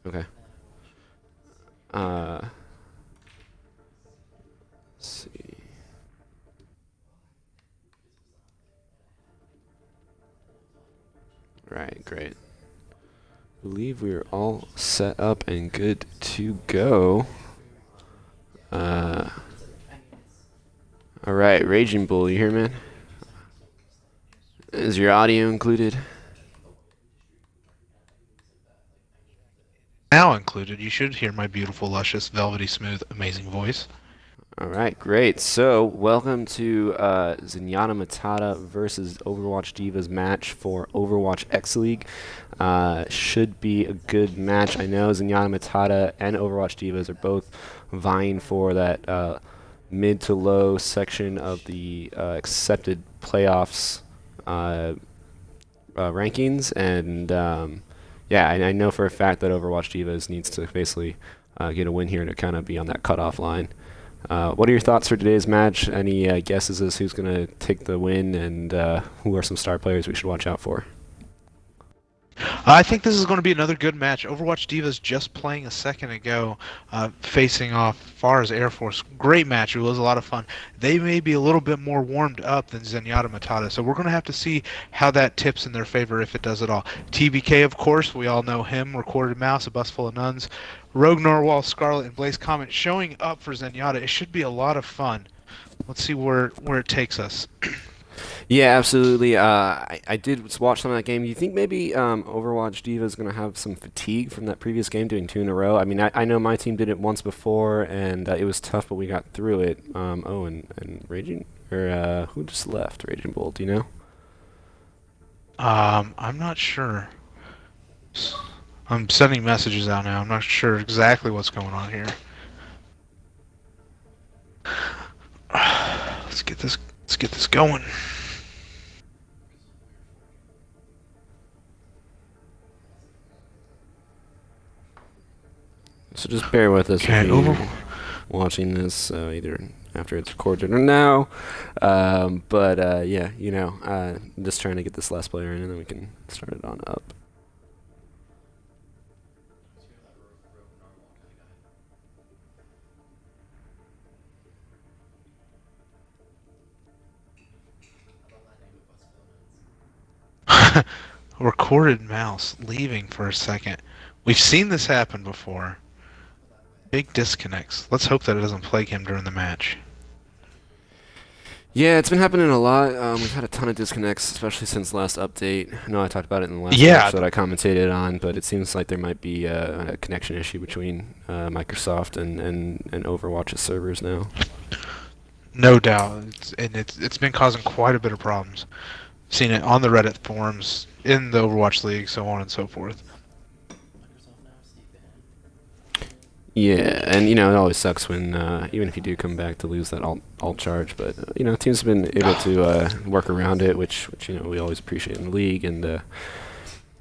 Okay. Uh, let's see. Right, great. I believe we are all set up and good to go. Uh, all right, Raging Bull, you here, man? Is your audio included? Now included, you should hear my beautiful, luscious, velvety, smooth, amazing voice. All right, great. So, welcome to Zenyatta Matata versus Overwatch Divas match for OWxLeague. Should be a good match. I know Zenyatta Matata and Overwatch Divas are both vying for that mid to low section of the accepted playoffs rankings, and yeah, I know for a fact that Overwatch Divas needs to basically get a win here to kind of be on that cutoff line. What are your thoughts for today's match? Any guesses as who's going to take the win, and who are some star players we should watch out for? I think this is going to be another good match. Overwatch Divas just playing a second ago, facing off far as Air Force. Great match. It was a lot of fun. They may be a little bit more warmed up than Zenyatta Matata, so we're going to have to see how that tips in their favor, if it does at all. TBK, of course, we all know him. Recorded Mouse, A Bus Full of Nuns. Rogue Norwal, Scarlet, and Blaze Comet showing up for Zenyatta. It should be a lot of fun. Let's see where it takes us. Yeah, absolutely. I did watch some of that game. Do you think maybe Overwatch Diva is going to have some fatigue from that previous game, doing two in a row? I mean, I know my team did it once before, and it was tough, but we got through it. And Raging, or who just left? Raging Bull, do you know? I'm not sure. I'm sending messages out now. I'm not sure exactly what's going on here. Let's get this going. So just bear with us if Okay, you're watching this, either after it's recorded or now. But yeah, I'm just trying to get this last player in, and then we can start it on up. Recorded Mouse leaving for a second. We've seen this happen before. Big disconnects. Let's hope that it doesn't plague him during the match. Yeah, it's been happening a lot. We've had a ton of disconnects, especially since last update. I know I talked about it in the last match that I commentated on, but it seems like there might be a connection issue between Microsoft and Overwatch's servers now. No doubt. It's been causing quite a bit of problems. Seen it on the Reddit forums, in the Overwatch League, so on and so forth. Yeah, and it always sucks when even if you do come back to lose that alt charge, but teams have been able to work around it, which we always appreciate in the league, and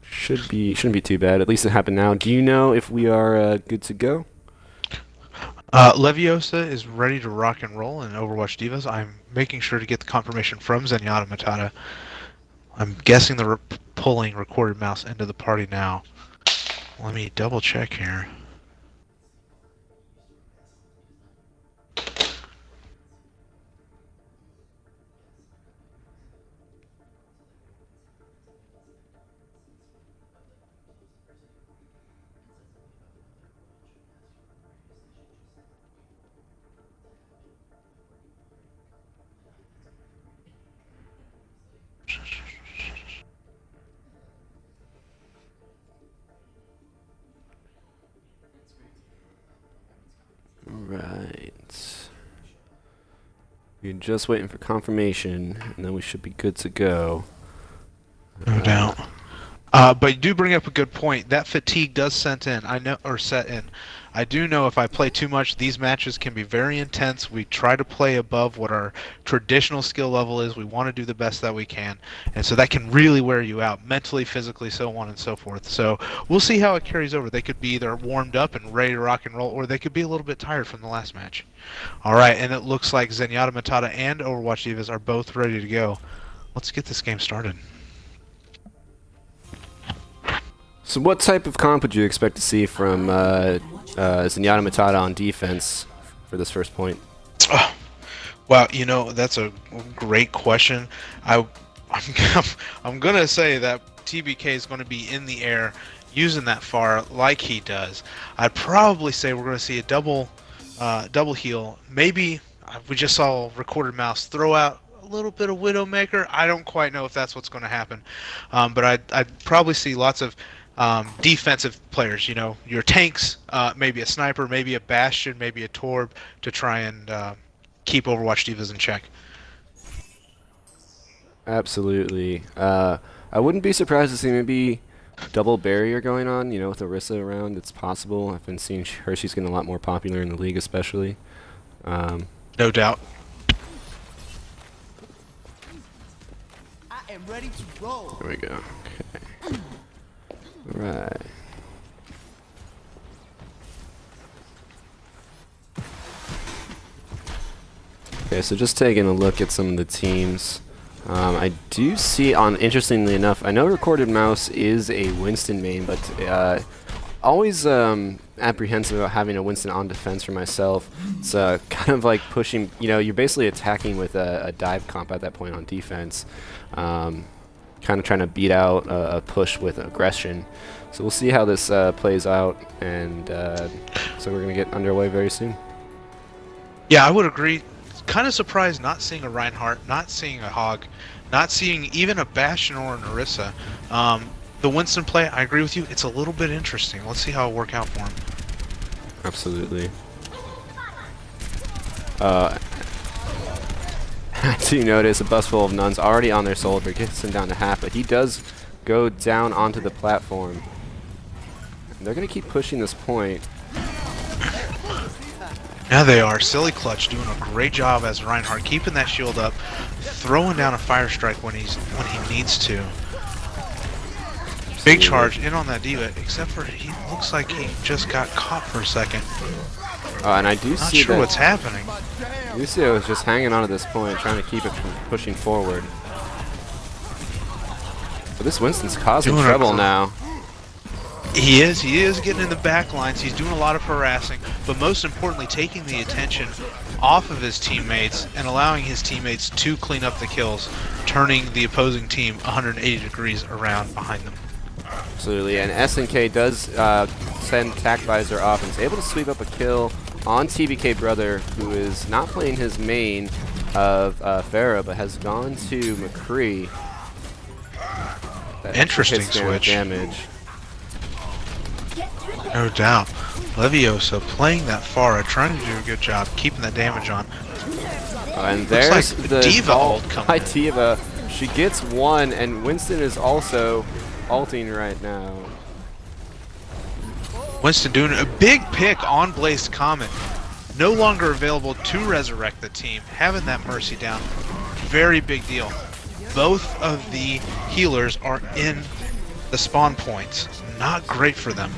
shouldn't be too bad. At least it happened now. Do you know if we are good to go? Leviosa is ready to rock and roll in Overwatch Divas. I'm making sure to get the confirmation from Zenyatta Matata. I'm guessing they're pulling Recorded Mouse into the party now. Let me double check here. Right. We're just waiting for confirmation, and then we should be good to go. No doubt. But you do bring up a good point. That fatigue does set in. I do know if I play too much, these matches can be very intense. We try to play above what our traditional skill level is. We want to do the best that we can, and so that can really wear you out mentally, physically, so on and so forth. So we'll see how it carries over. They could be either warmed up and ready to rock and roll, or they could be a little bit tired from the last match. All right, and it looks like Zenyatta Matata and Overwatch Divas are both ready to go. Let's get this game started. So what type of comp would you expect to see from Zenyatta Matata on defense for this first point? Well, you know, that's a great question. I'm gonna say that TBK is going to be in the air using that far like he does. I'd probably say we're going to see a double heal. Maybe we just saw Recorded Mouse throw out a little bit of Widowmaker. I don't quite know if that's what's going to happen, but I'd probably see lots of defensive players. You know, your tanks, maybe a sniper, maybe a Bastion, maybe a Torb to try and keep Overwatch Divas in check. Absolutely. I wouldn't be surprised to see maybe double barrier going on, you know, with Orisa around. It's possible. I've been seeing her. She's getting a lot more popular in the league, especially. No doubt. I am ready to roll. There we go. Okay. All right. Okay, so just taking a look at some of the teams. I do see, interestingly enough, I know Recorded Mouse is a Winston main, but always apprehensive about having a Winston on defense for myself. It's kind of like pushing, you know, you're basically attacking with a dive comp at that point on defense. Kind of trying to beat out a push with aggression. So we'll see how this plays out, and so we're going to get underway very soon. Yeah, I would agree. Kind of surprised not seeing a Reinhardt, not seeing a Hog, not seeing even a Bastion or an Orisa. The Winston play, I agree with you, it's a little bit interesting. Let's see how it'll work out for him. Absolutely. I do notice a bus full of nuns already on their soldier, gets him down to half, but he does go down onto the platform. And they're going to keep pushing this point. Now they are. Silly Clutch doing a great job as Reinhardt, keeping that shield up, throwing down a fire strike when he needs to. Big charge in on that diva, except for he looks like he just got caught for a second. And I do Not see sure that what's happening. Lucio is just hanging on to this point, trying to keep it from pushing forward. But this Winston's causing trouble now. He is getting in the back lines. He's doing a lot of harassing, but most importantly, taking the attention off of his teammates and allowing his teammates to clean up the kills, turning the opposing team 180 degrees around behind them. Absolutely, and SNK does send Tac Visor off and is able to sweep up a kill on TBK Brother, who is not playing his main of Pharah, but has gone to McCree. Interesting switch. Damage. No doubt. Leviosa playing that Pharah, trying to do a good job keeping that damage on. And there's like the Diva ult coming by in. Diva. She gets one, and Winston is also ulting right now. Winston doing a big pick on Blazed Comet. No longer available to resurrect the team. Having that Mercy down. Very big deal. Both of the healers are in the spawn points. Not great for them.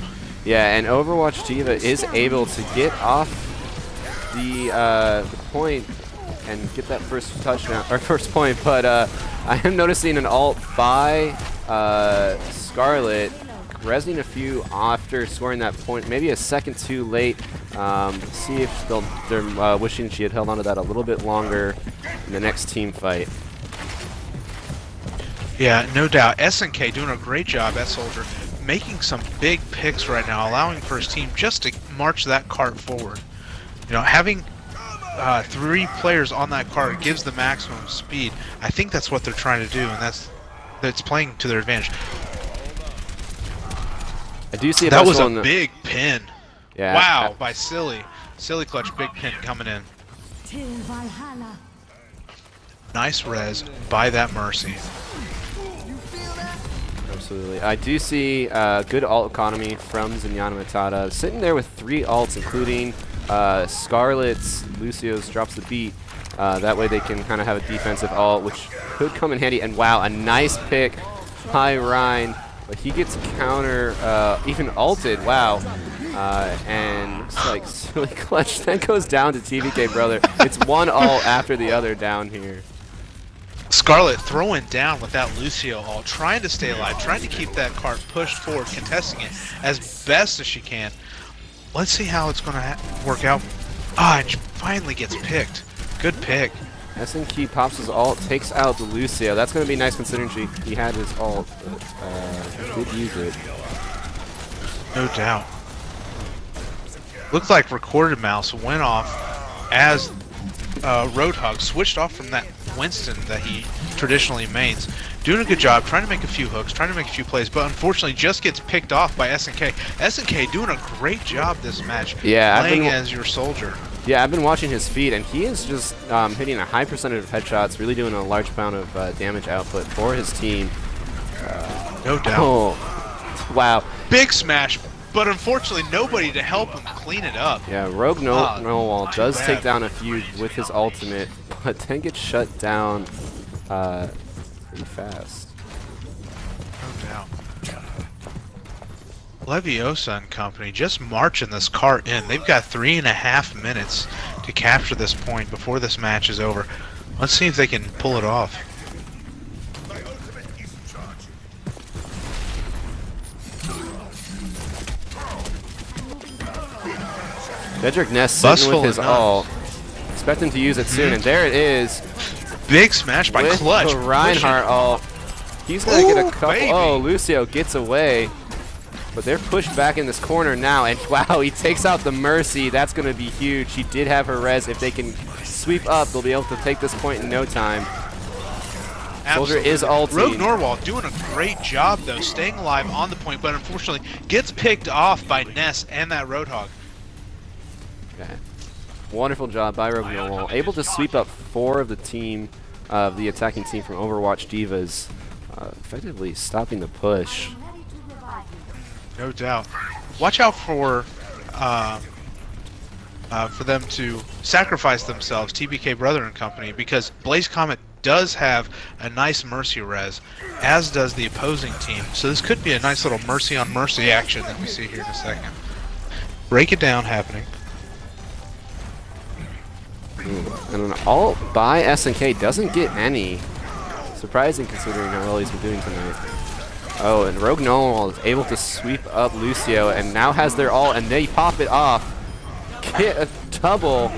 Yeah, and Overwatch Diva is able to get off the point and get that first touchdown or first point, but I am noticing an ult by Scarlet, resing a few after scoring that point, maybe a second too late. See if they're wishing she had held on to that a little bit longer in the next team fight. Yeah, no doubt. SNK doing a great job at Soldier, making some big picks right now, allowing for his team just to march that cart forward. You know, having 3 players on that cart gives the maximum speed. I think that's what they're trying to do, and that's playing to their advantage. I do see that was a big pin. Yeah. Wow, by Silly. Silly Clutch, big pin coming in. Nice res by that Mercy. Absolutely. I do see good ult economy from Zenyatta Matata. Sitting there with 3 ults, including Scarlet's, Lucio's drops the beat. That way they can kind of have a defensive ult, which could come in handy. And wow, a nice pick by Ryan. But he gets counter, even ulted, wow. And looks like Silly Clutch then goes down to TBK Brother. It's one ult after the other down here. Scarlet throwing down with that Lucio ult, trying to stay alive, trying to keep that cart pushed forward, contesting it as best as she can. Let's see how it's going to work out. Ah, and she finally gets picked. Good pick. SNK pops his ult, takes out the Lucio. That's going to be nice considering he had his ult, but he did use it. No doubt. Looks like Recorded Mouse went off as Roadhog switched off from that Winston that he traditionally mains. Doing a good job, trying to make a few hooks, trying to make a few plays, but unfortunately just gets picked off by SNK. SNK doing a great job this match, playing as your soldier. Yeah, I've been watching his feed, and he is just hitting a high percentage of headshots, really doing a large amount of damage output for his team. No doubt. Oh, wow. Big smash, but unfortunately nobody to help him clean it up. Yeah, Rogue Noel does take down a few with his ultimate, but then gets shut down pretty fast. No doubt. Leviosa and company just marching this cart in. They've got 3.5 minutes to capture this point before this match is over. Let's see if they can pull it off. Dedrick Ness sitting with his ult. Expect him to use it soon, and there it is. Big smash by with Clutch. The Reinhardt ult. He's going to get a couple. Baby. Oh, Lucio gets away. But they're pushed back in this corner now, and wow, he takes out the Mercy. That's going to be huge. He did have her res. If they can sweep up, they'll be able to take this point in no time. Soldier is ulting. Rogue Norwal doing a great job, though, staying alive on the point, but unfortunately gets picked off by Ness and that Roadhog. Okay. Wonderful job by Rogue Norwal. Able to sweep up 4 of the team, of the attacking team from Overwatch Divas, effectively stopping the push. No doubt. Watch out for them to sacrifice themselves, TBK Brother and Company, because Blaze Comet does have a nice Mercy res, as does the opposing team. So this could be a nice little Mercy on Mercy action that we see here in a second. Break it down happening. And an ult by SNK doesn't get any. Surprising considering how well he's been doing tonight. Oh, and Rogue Noel is able to sweep up Lucio and now has their ult, and they pop it off. Get a double.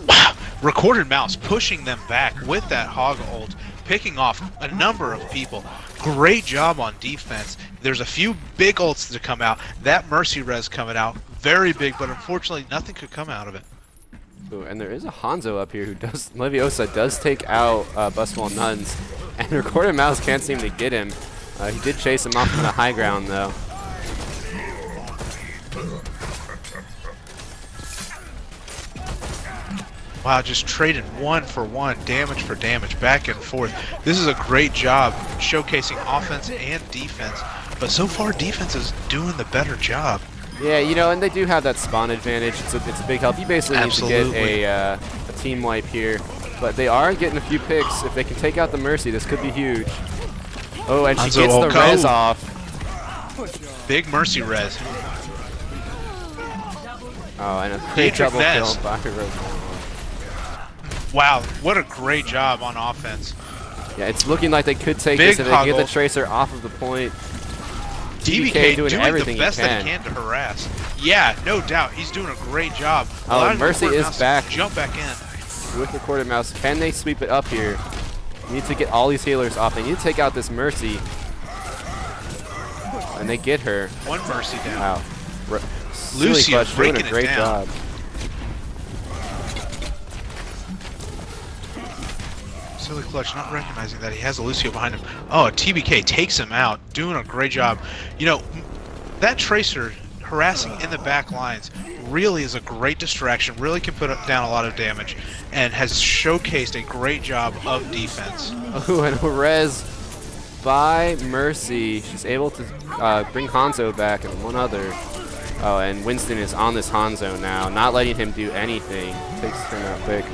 Wow. Recorded Mouse pushing them back with that Hog ult, picking off a number of people. Great job on defense. There's a few big ults to come out. That Mercy res coming out, very big, but unfortunately nothing could come out of it. Ooh, and there is a Hanzo up here who does, Leviosa does take out Buswell Nuns, and Recorded Mouse can't seem to get him. He did chase him off from the high ground, though. Wow, just trading 1 for 1, damage for damage, back and forth. This is a great job showcasing offense and defense, but so far defense is doing the better job. Yeah, you know, and they do have that spawn advantage. It's a big help. You basically need to get a team wipe here, but they are getting a few picks. If they can take out the Mercy, this could be huge. Oh, and she gets the res off. Big Mercy res. Oh, and a great double kill by Rogue. Wow, what a great job on offense. Yeah, it's looking like they could take this if they get the Tracer off of the point. TBK doing everything the best that he can to harass. Yeah, no doubt. He's doing a great job. Oh, Mercy is back. Jump back in. With Recorded Mouse. Can they sweep it up here? You need to get all these healers off. They need to take out this Mercy. And they get her. 1 Mercy down. Wow. Lucio doing a great job. Silly Clutch not recognizing that he has a Lucio behind him. Oh, TBK takes him out. Doing a great job. You know, that Tracer harassing in the back lines really is a great distraction, really can put down a lot of damage, and has showcased a great job of defense. Oh, and a res by Mercy. She's able to bring Hanzo back and one other. Oh, and Winston is on this Hanzo now, not letting him do anything. Takes his turn out quick.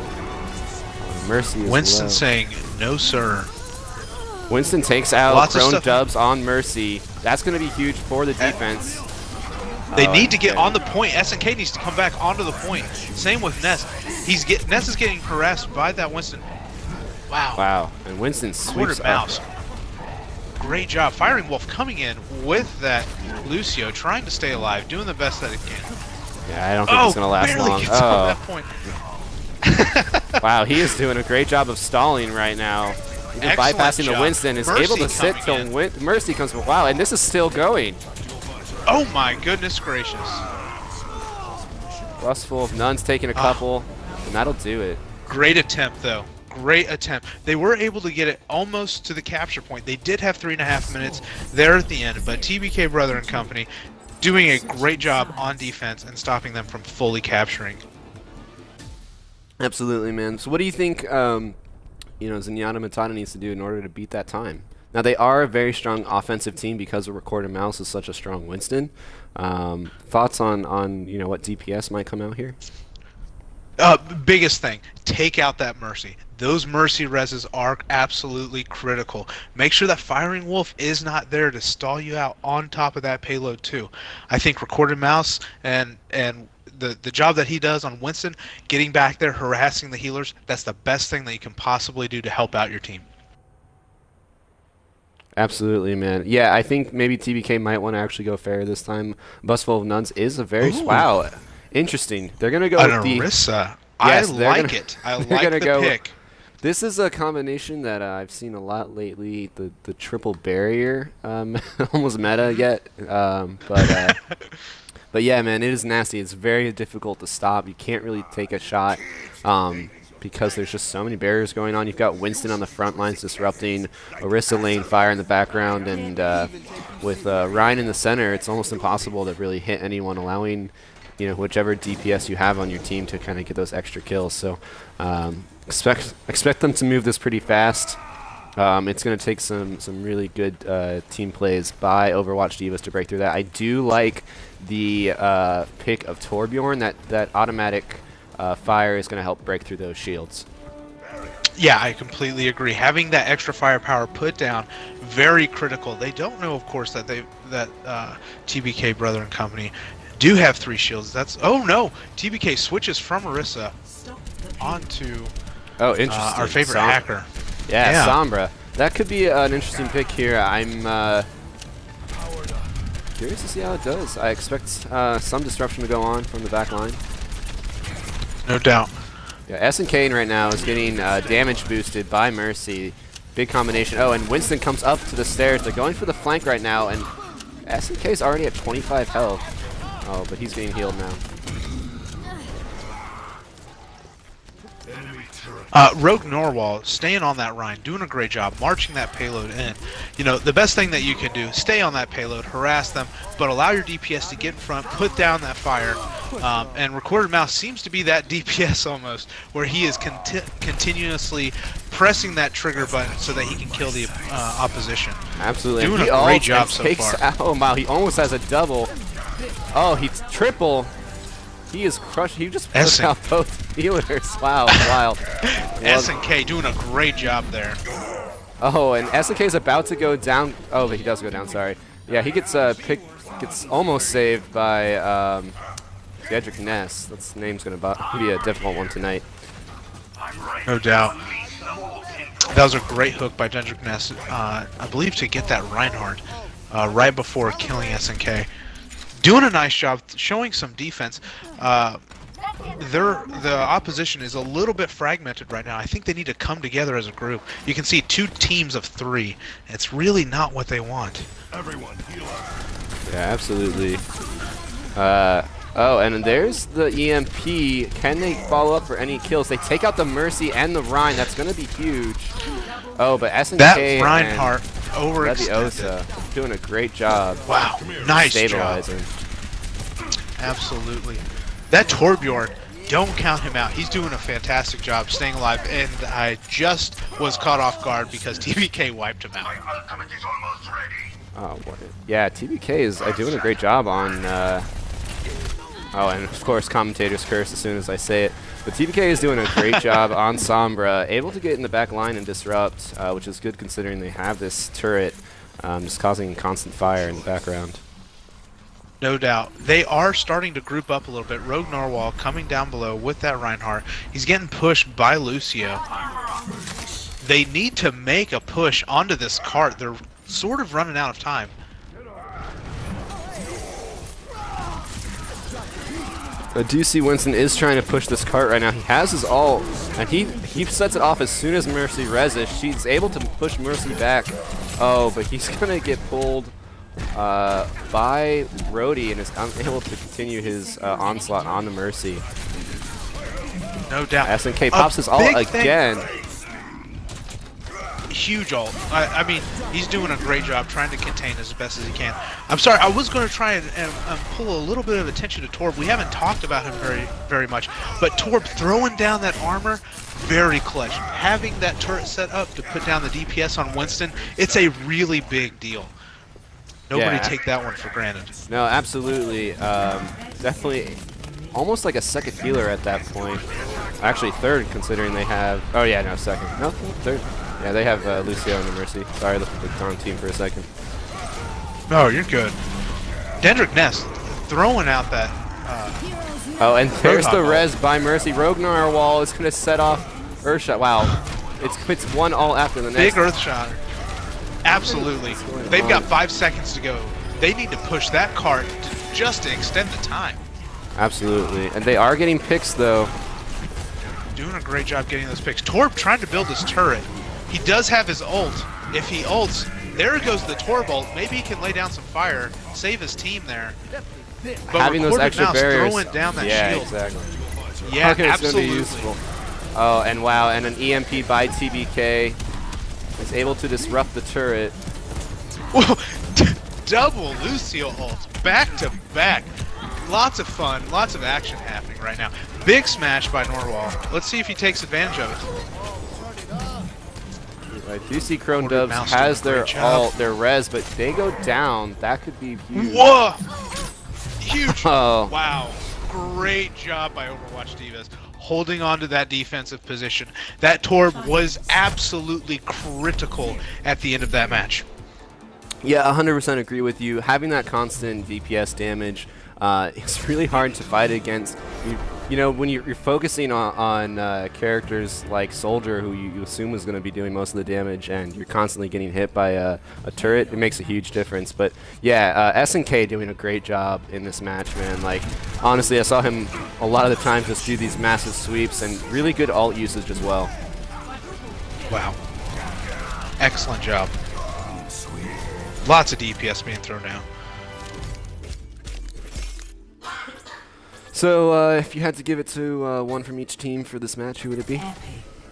Mercy is Winston low. saying, no sir. Winston takes out prone dubs on Mercy. That's going to be huge for the defense. They need to get on the point. SNK needs to come back onto the point. Same with Ness. Ness is getting harassed by that Winston. Wow. Wow. And Winston sweeps Quartered up. mouse. Great job. Firing Wolf coming in with that Lucio, trying to stay alive, doing the best that it can. Yeah, I don't think it's going to last barely long. gets on that point. Wow, he is doing a great job of stalling right now. Even Excellent bypassing job. the Winston, is Mercy able to sit coming till in. Mercy comes. Wow, and this is still going. Oh my goodness gracious. Bus full of nuns taking a couple, and that'll do it. Great attempt, though. Great attempt. They were able to get it almost to the capture point. They did have 3.5 minutes there at the end, but TBK Brother and Company doing a great job on defense and stopping them from fully capturing. Absolutely, man. So what do you think Zenyatta Matata needs to do in order to beat that time? Now, they are a very strong offensive team because of Recorder Mouse is such a strong Winston. Thoughts on what DPS might come out here? Biggest thing, take out that Mercy. Those Mercy reses are absolutely critical. Make sure that Firing Wolf is not there to stall you out on top of that payload too. I think Recorded Mouse and the job that he does on Winston, getting back there, harassing the healers, that's the best thing that you can possibly do to help out your team. Absolutely, man. Yeah, I think maybe TBK might want to actually go fair this time. Bus full of nuns is a very wow, interesting. They're gonna go with the Orisa. Yes, I they're like gonna- it. I they're like gonna the go- pick. This is a combination that I've seen a lot lately. The triple barrier, almost meta yet, but yeah, man, it is nasty. It's very difficult to stop. You can't really take a shot because there's just so many barriers going on. You've got Winston on the front lines disrupting, Orisa laying fire in the background, and with Ryan in the center, it's almost impossible to really hit anyone, allowing whichever DPS you have on your team to kind of get those extra kills. So expect them to move this pretty fast. It's going to take some really good team plays by Overwatch Divas to break through that. I do like the pick of Torbjorn. That automatic fire is going to help break through those shields. Yeah, I completely agree. Having that extra firepower put down, very critical. They don't know, of course, that TBK Brother and Company do have 3 shields. Oh no, TBK switches from Orisa onto Interesting. our favorite hacker. Yeah, Sombra. That could be an interesting pick here. I'm curious to see how it does. I expect some disruption to go on from the back line. No doubt. Yeah, SNK right now is getting damage boosted by Mercy. Big combination. Oh, and Winston comes up to the stairs. They're going for the flank right now, and SNK's already at 25 health. Oh, but he's getting healed now. Rogue Norwal staying on that Rhine, doing a great job, marching that payload in. The best thing that you can do, stay on that payload, harass them, but allow your DPS to get in front, put down that fire. And Recorded Mouse seems to be that DPS almost, where he is continuously pressing that trigger button so that he can kill the opposition. Absolutely. Doing a great job so far. Oh, wow, he almost has a double. Oh, he's triple. He is crushed. He just puts out both healers. Wow, wild. SNK doing a great job there. Oh, and SNK is about to go down. Oh, but he does go down, sorry. Yeah, he gets gets almost saved by Gedrick Ness. That name's going to be a difficult one tonight. No doubt. That was a great hook by Gedrick Ness, I believe, to get that Reinhardt right before killing SNK. Doing a nice job, showing some defense. The opposition is a little bit fragmented right now. I think they need to come together as a group. You can see 2 teams of 3. It's really not what they want. Everyone, heal up. Yeah, absolutely. Oh, and there's the EMP. Can they follow up for any kills? They take out the Mercy and the Rhine. That's going to be huge. Oh, but SNK that Reinhardt overextended. Doing a great job. Wow, nice stabilizing. job. Absolutely. That Torbjorn, don't count him out. He's doing a fantastic job staying alive, and I just was caught off guard because TBK wiped him out. Oh, yeah, TBK is doing a great job on... oh, and of course, commentators curse as soon as I say it. But TBK is doing a great job on Sombra, able to get in the back line and disrupt, which is good considering they have this turret just causing constant fire in the background. No doubt. They are starting to group up a little bit. Rogue Norwal coming down below with that Reinhardt. He's getting pushed by Lucio. They need to make a push onto this cart. They're sort of running out of time. I do see Winston is trying to push this cart right now. He has his ult, and he sets it off as soon as Mercy reses. She's able to push Mercy back. Oh, but he's going to get pulled by Rhodey and is unable to continue his onslaught on the Mercy. No doubt. SNK pops his ult again. Huge ult. I mean, he's doing a great job trying to contain as best as he can. I'm sorry, I was going to try and pull a little bit of attention to Torb. We haven't talked about him very much, but Torb throwing down that armor, very clutch. Having that turret set up to put down the DPS on Winston, it's a really big deal. Nobody take that one for granted. No, absolutely. Definitely almost like a second healer at that point. Actually third, considering they have... Oh yeah, no, second. No, third. Yeah, they have Lucio and the Mercy. Sorry, the wrong team for a second. No, you're good. Dendrick Nest throwing out that... oh, and there's the res by Mercy. Rognar wall is going to set off Earthshot. Wow. It's one all after the next. Big Earthshot. Absolutely. They've got 5 seconds to go. They need to push that cart just to extend the time. Absolutely. And they are getting picks, though. Doing a great job getting those picks. Torb trying to build his turret. He does have his ult. If he ults, there goes the Torb ult. Maybe he can lay down some fire, save his team there. But having those extra barriers, throwing down that yeah, shield. Exactly. Yeah, okay, absolutely. It's gonna be useful. Oh, and wow, and an EMP by TBK is able to disrupt the turret. Whoa, double Lucio ult, back to back. Lots of fun, lots of action happening right now. Big smash by Norwal. Let's see if he takes advantage of it. I do see Crone Dubs has their ult, their res, but they go down. That could be huge. Whoa! Huge. Oh. Wow. Great job by Overwatch Divas holding on to that defensive position. That Torb was absolutely critical at the end of that match. Yeah, 100% agree with you. Having that constant DPS damage, it's really hard to fight against. You know, when you're focusing on characters like Soldier, who you assume is going to be doing most of the damage, and you're constantly getting hit by a turret, it makes a huge difference. But yeah, SNK doing a great job in this match, man. Like, honestly, I saw him a lot of the time just do these massive sweeps and really good ult usage as well. Wow. Excellent job. Lots of DPS being thrown out. So, if you had to give it to one from each team for this match, who would it be?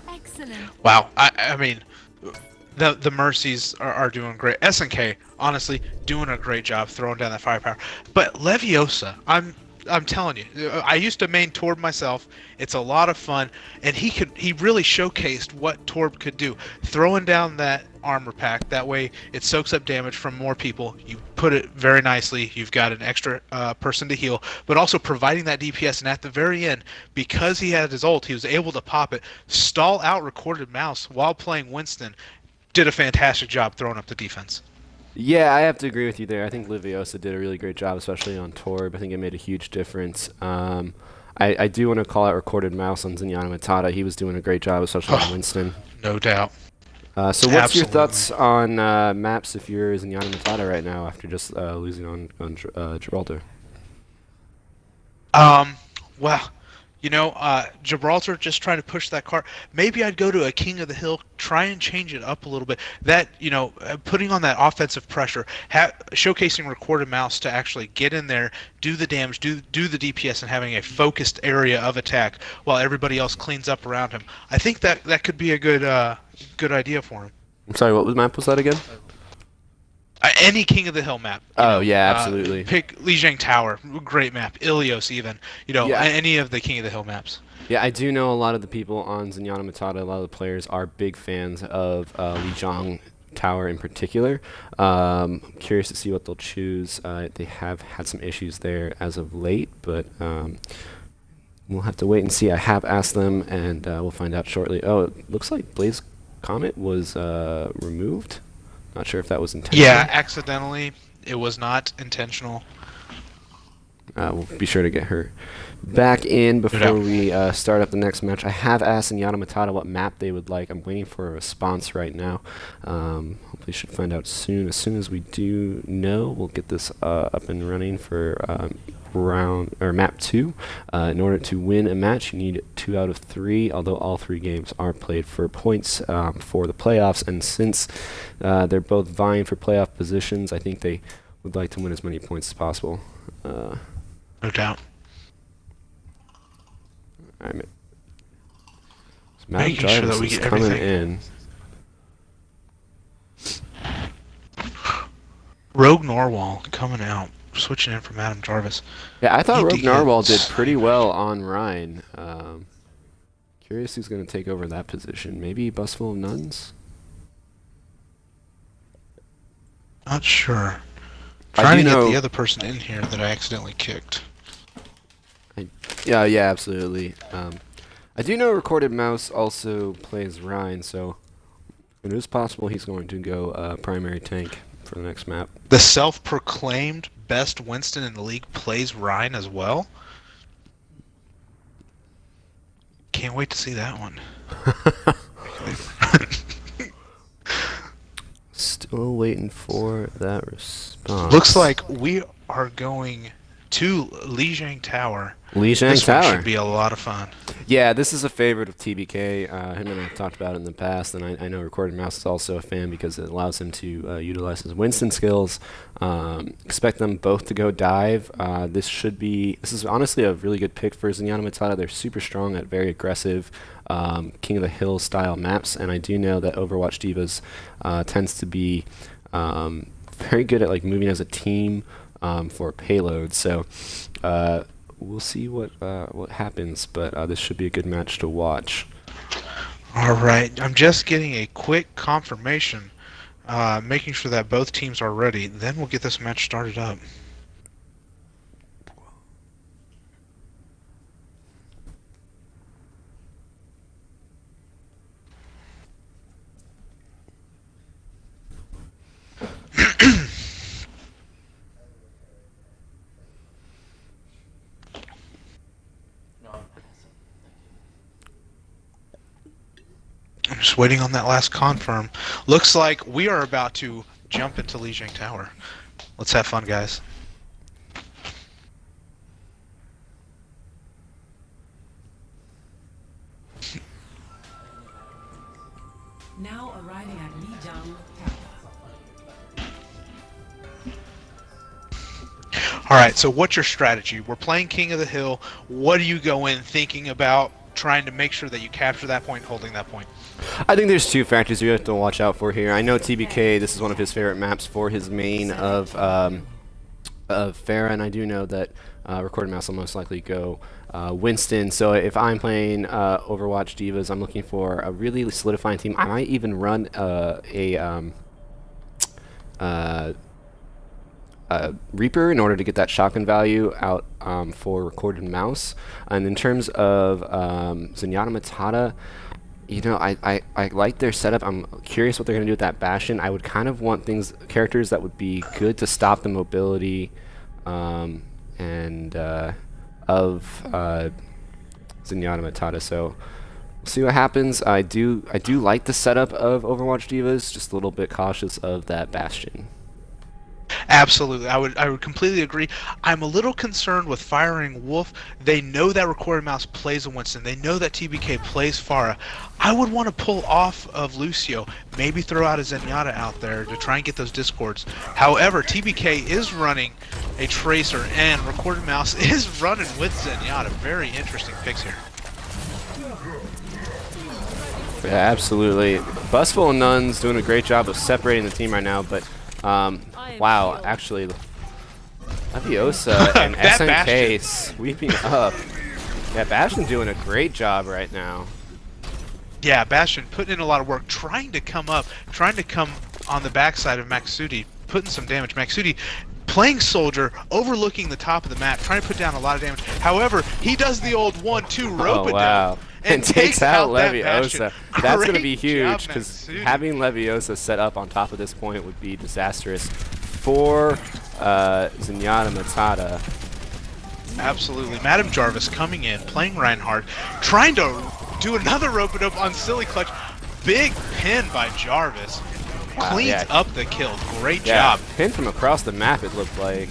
Excellent. Wow, I mean, the Mercies are doing great. SNK, honestly, doing a great job throwing down that firepower. But Leviosa, I'm telling you, I used to main Torb myself. It's a lot of fun, and he really showcased what Torb could do. Throwing down that armor pack, that way it soaks up damage from more people. You put it very nicely. You've got an extra person to heal, but also providing that DPS. And at the very end, because he had his ult, he was able to pop it, stall out recorded mouse while playing Winston. Did a fantastic job throwing up the defense. Yeah, I have to agree with you there. I think Liviosa did a really great job, especially on Torb. I think it made a huge difference. I do want to call out recorded mouse on Zenyatta Matata. He was doing a great job, especially on Winston. No doubt. So what's your thoughts on maps if you're Zenyatta Matata right now after just losing on Gibraltar? Well, you know, Gibraltar just trying to push that cart. Maybe I'd go to a King of the Hill, try and change it up a little bit. That, you know, putting on that offensive pressure, showcasing recorded mouse to actually get in there, do the damage, do the DPS, and having a focused area of attack while everybody else cleans up around him. I think that could be a good idea for him. I'm sorry, what map was that again? Any King of the Hill map. Oh, yeah, absolutely. Pick Lijiang Tower, great map. Ilios even. You know, yeah. Any of the King of the Hill maps. Yeah, I do know a lot of the people on Zenyatta Matata, a lot of the players are big fans of Lijiang Tower in particular. Curious to see what they'll choose. They have had some issues there as of late, but we'll have to wait and see. I have asked them, and we'll find out shortly. Oh, it looks like Blaze Comet was removed. Not sure if that was intentional. Yeah, accidentally. It was not intentional. We'll be sure to get her back in before we start up the next match. I have asked Zenyatta Matata what map they would like. I'm waiting for a response right now. Hopefully should find out soon. As soon as we do know, we'll get this up and running for map 2. In order to win a match, you need 2 out of 3, although all 3 games are played for points for the playoffs. And since they're both vying for playoff positions, I think they would like to win as many points as possible. No doubt. Alright, Making sure that we get coming everything. in. Rogue Norwal coming out, switching in from Adam Jarvis. Yeah, I thought He Rogue did Narwhal good. did pretty well on Rhine. Curious who's going to take over that position. Maybe Busful of Nuns? Not sure. I Trying do to get know- the other person in here that I accidentally kicked. Yeah, absolutely. I do know Recorded Mouse also plays Rhine, so it is possible he's going to go primary tank for the next map. The self-proclaimed best Winston in the league plays Ryan as well. Can't wait to see that one. Still waiting for that response. Looks like we are going to Lijiang Tower. Lijiang This one Tower. should be a lot of fun. Yeah, this is a favorite of TBK. Him and I have talked about it in the past, and I know Recorded Mouse is also a fan because it allows him to utilize his Winston skills. Expect them both to go dive. This is honestly a really good pick for Zenyatta Matata. They're super strong at very aggressive King of the Hill style maps, and I do know that Overwatch Divas tends to be very good at like moving as a team for payload. So we'll see what happens, but this should be a good match to watch. All right, I'm just getting a quick confirmation, making sure that both teams are ready. Then we'll get this match started up. I'm just waiting on that last confirm. Looks like we are about to jump into Lijiang Tower. Let's have fun, guys. Now arriving at Lijiang Tower. All right, so what's your strategy? We're playing King of the Hill. What do you go in thinking about trying to make sure that you capture that point, holding that point? I think there's 2 factors you have to watch out for here. I know TBK, this is one of his favorite maps for his main of Pharah, and I do know that Recorded Mouse will most likely go Winston. So if I'm playing Overwatch Divas, I'm looking for a really solidifying team. I might even run Reaper in order to get that shotgun value out for Recorded Mouse. And in terms of Zenyatta Matata, you know, I like their setup. I'm curious what they're going to do with that Bastion. I would kind of want characters that would be good to stop the mobility of Zenyatta Matata. So we'll see what happens. I do like the setup of Overwatch Divas. Just a little bit cautious of that Bastion. Absolutely, I would completely agree. I'm a little concerned with firing Wolf. They know that Recorded Mouse plays a Winston. They know that TBK plays Pharah. I would want to pull off of Lucio, maybe throw out a Zenyatta out there to try and get those discords. However, TBK is running a Tracer and Recorded Mouse is running with Zenyatta. Very interesting picks here. Yeah, absolutely. Busful and Nuns doing a great job of separating the team right now, but wow, actually, Leviosa and That SNK Bastion. sweeping up. Yeah, Bastion doing a great job right now. Yeah, Bastion putting in a lot of work, trying to come up, trying to come on the backside of Maxudi, putting some damage. Maxudi playing Soldier, overlooking the top of the map, trying to put down a lot of damage. However, he does the old 1-2 rope Oh, wow. and takes out that Leviosa. Bastion. That's going to Great be job, huge because Maxudi. having Leviosa set up on top of this point would be disastrous for Zenyatta Matata. Absolutely. Madam Jarvis coming in, playing Reinhardt, trying to do another rope-a-dope on Silly Clutch. Big pin by Jarvis. Cleans yeah. up the kill. Great Yeah, job. pin from across the map, it looked like.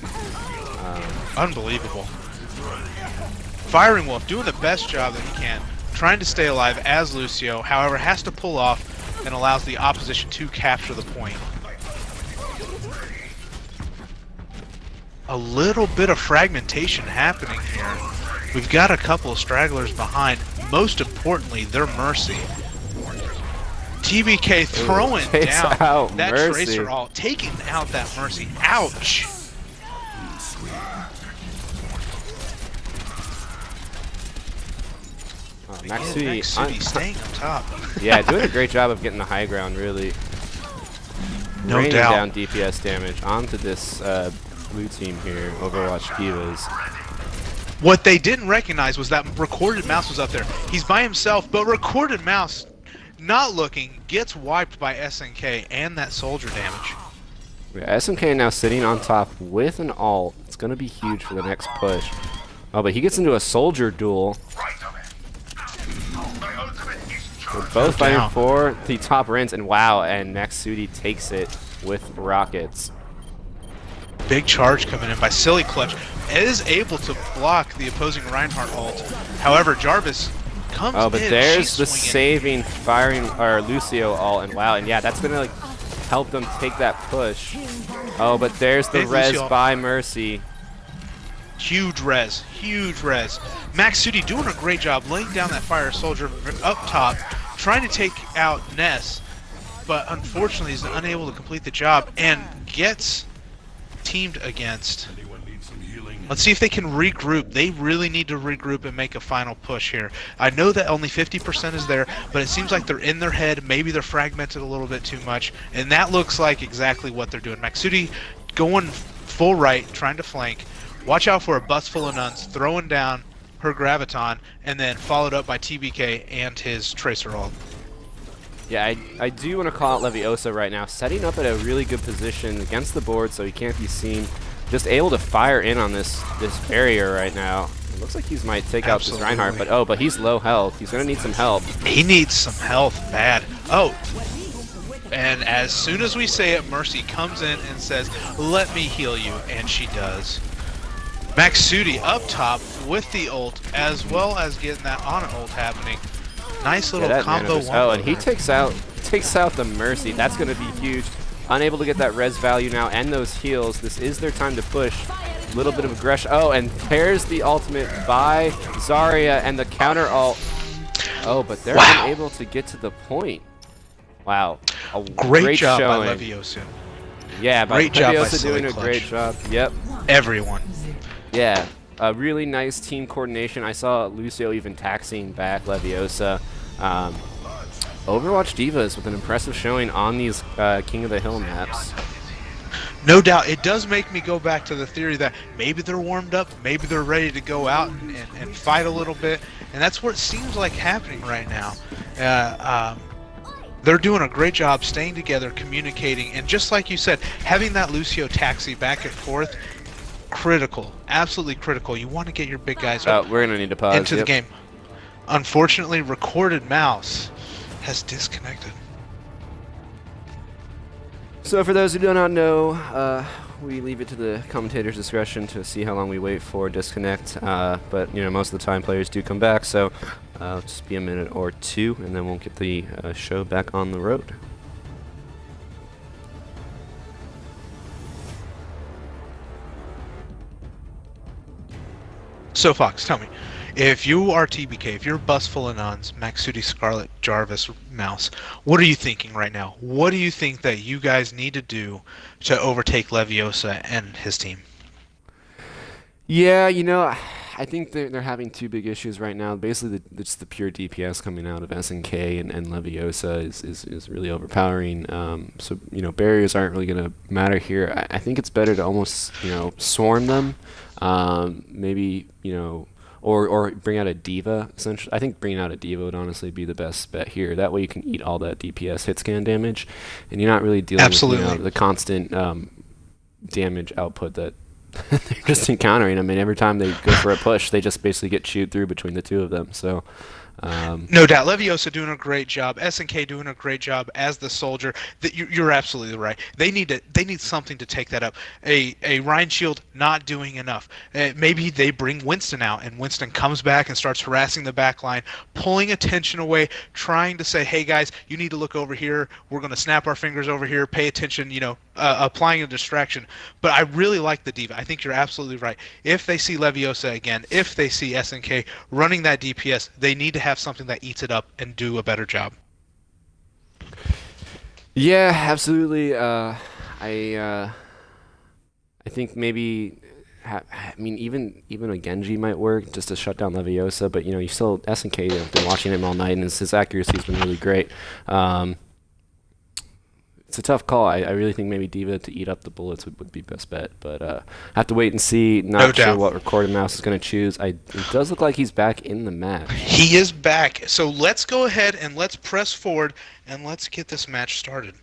Unbelievable. Firing Wolf doing the best job that he can, trying to stay alive as Lucio, however, has to pull off and allows the opposition to capture the point. A little bit of fragmentation happening here. We've got a couple of stragglers behind. Most importantly, their Mercy. TBK throwing takes down out that Mercy. Tracer all, taking out that Mercy. Ouch! Maxudi staying up top. yeah, doing a great job of getting the high ground, really. No Raining doubt. down DPS damage onto this blue team here, Overwatch Divas. What they didn't recognize was that Recorded Mouse was up there. He's by himself, but Recorded Mouse, not looking, gets wiped by SNK and that soldier damage. Yeah, SNK now sitting on top with an ult. It's going to be huge for the next push. Oh, but he gets into a soldier duel. They're both fighting for the top rings, and wow, and Maxudi takes it with rockets. Big charge coming in by Silly Clutch. Is able to block the opposing Reinhardt ult. However, Jarvis comes in. Oh, but there's the swinging. saving firing or Lucio ult, and wow, and yeah, that's gonna like help them take that push. Oh, but there's the Big res Lucio. by Mercy. Huge res, huge res. Maxudi doing a great job laying down that fire soldier up top, trying to take out Ness, but unfortunately is unable to complete the job and gets teamed against. Let's see if they can regroup. They really need to regroup and make a final push here. I know that only 50% is there, but it seems like they're in their head. Maybe they're fragmented a little bit too much, and that looks like exactly what they're doing. Maxudi going full right, trying to flank. Watch out for a bus full of nuns, throwing down her Graviton, and then followed up by TBK and his Tracer ult. Yeah, I do want to call out Leviosa right now, setting up at a really good position against the board so he can't be seen. Just able to fire in on this barrier right now. It looks like he might take out this Reinhardt, but he's low health. He's going to need some help. He needs some health bad. Oh, and as soon as we say it, Mercy comes in and says, "Let me heal you," and she does. Maxudi up top with the ult, as well as getting that Ana ult happening. Nice little combo one. Oh, and he takes out the Mercy. That's going to be huge. Unable to get that res value now and those heals. This is their time to push. A little bit of aggression. Oh, and there's the ultimate by Zarya and the counter ult. Oh, but they're unable to get to the point. Wow. A Great job showing. by Leviosa. Yeah, Great job by Leviosa doing a Silly great Clutch. job. Yep. Everyone. Yeah, a really nice team coordination. I saw Lucio even taxiing back Leviosa. Overwatch Divas with an impressive showing on these King of the Hill maps. No doubt. It does make me go back to the theory that maybe they're warmed up, maybe they're ready to go out and fight a little bit, and that's what it seems like happening right now. They're doing a great job staying together, communicating, and just like you said, having that Lucio taxi back and forth, critical, absolutely critical. You want to get your big guys up We're going to need to pause. into the game. Unfortunately, Recorded Mouse has disconnected. So for those who do not know, we leave it to the commentator's discretion to see how long we wait for disconnect. But you know, most of the time players do come back, so just be a minute or two, and then we'll get the show back on the road. So Fox, tell me, if you are TBK, if you're a bus full of nuns, Maxudi, Scarlet, Jarvis, Mouse, what are you thinking right now? What do you think that you guys need to do to overtake Leviosa and his team? Yeah, you know, I think they're having two big issues right now. Basically, just the pure DPS coming out of SNK and Leviosa is really overpowering. So, you know, barriers aren't really going to matter here. I think it's better to almost, you know, swarm them. Maybe, you know, or bring out a diva, essentially. I think bringing out a diva would honestly be the best bet here. That way you can eat all that DPS hit scan damage, and you're not really dealing with, you know, the constant damage output that they're just encountering him, and every time they go for a push, they just basically get chewed through between the two of them. So. No doubt, Leviosa doing a great job. SNK doing a great job as the soldier. You're absolutely right. They need something to take that up. A Rhine Shield not doing enough. Maybe they bring Winston out, and Winston comes back and starts harassing the back line, pulling attention away, trying to say, "Hey guys, you need to look over here. We're going to snap our fingers over here. Pay attention." Applying a distraction. But I really like the D.Va. I think you're absolutely right. If they see Leviosa again, if they see SNK running that DPS, they need to have something that eats it up and do a better job. Yeah, absolutely. I think maybe. I mean, even a Genji might work just to shut down Leviosa, but you still SNK. I've been watching him all night, and his accuracy's been really great. It's a tough call. I really think maybe D.Va to eat up the bullets would be best bet, but I have to wait and see. Not sure what recorded mouse is going to choose. It does look like he's back in the match. He is back. So let's go ahead and let's press forward and let's get this match started.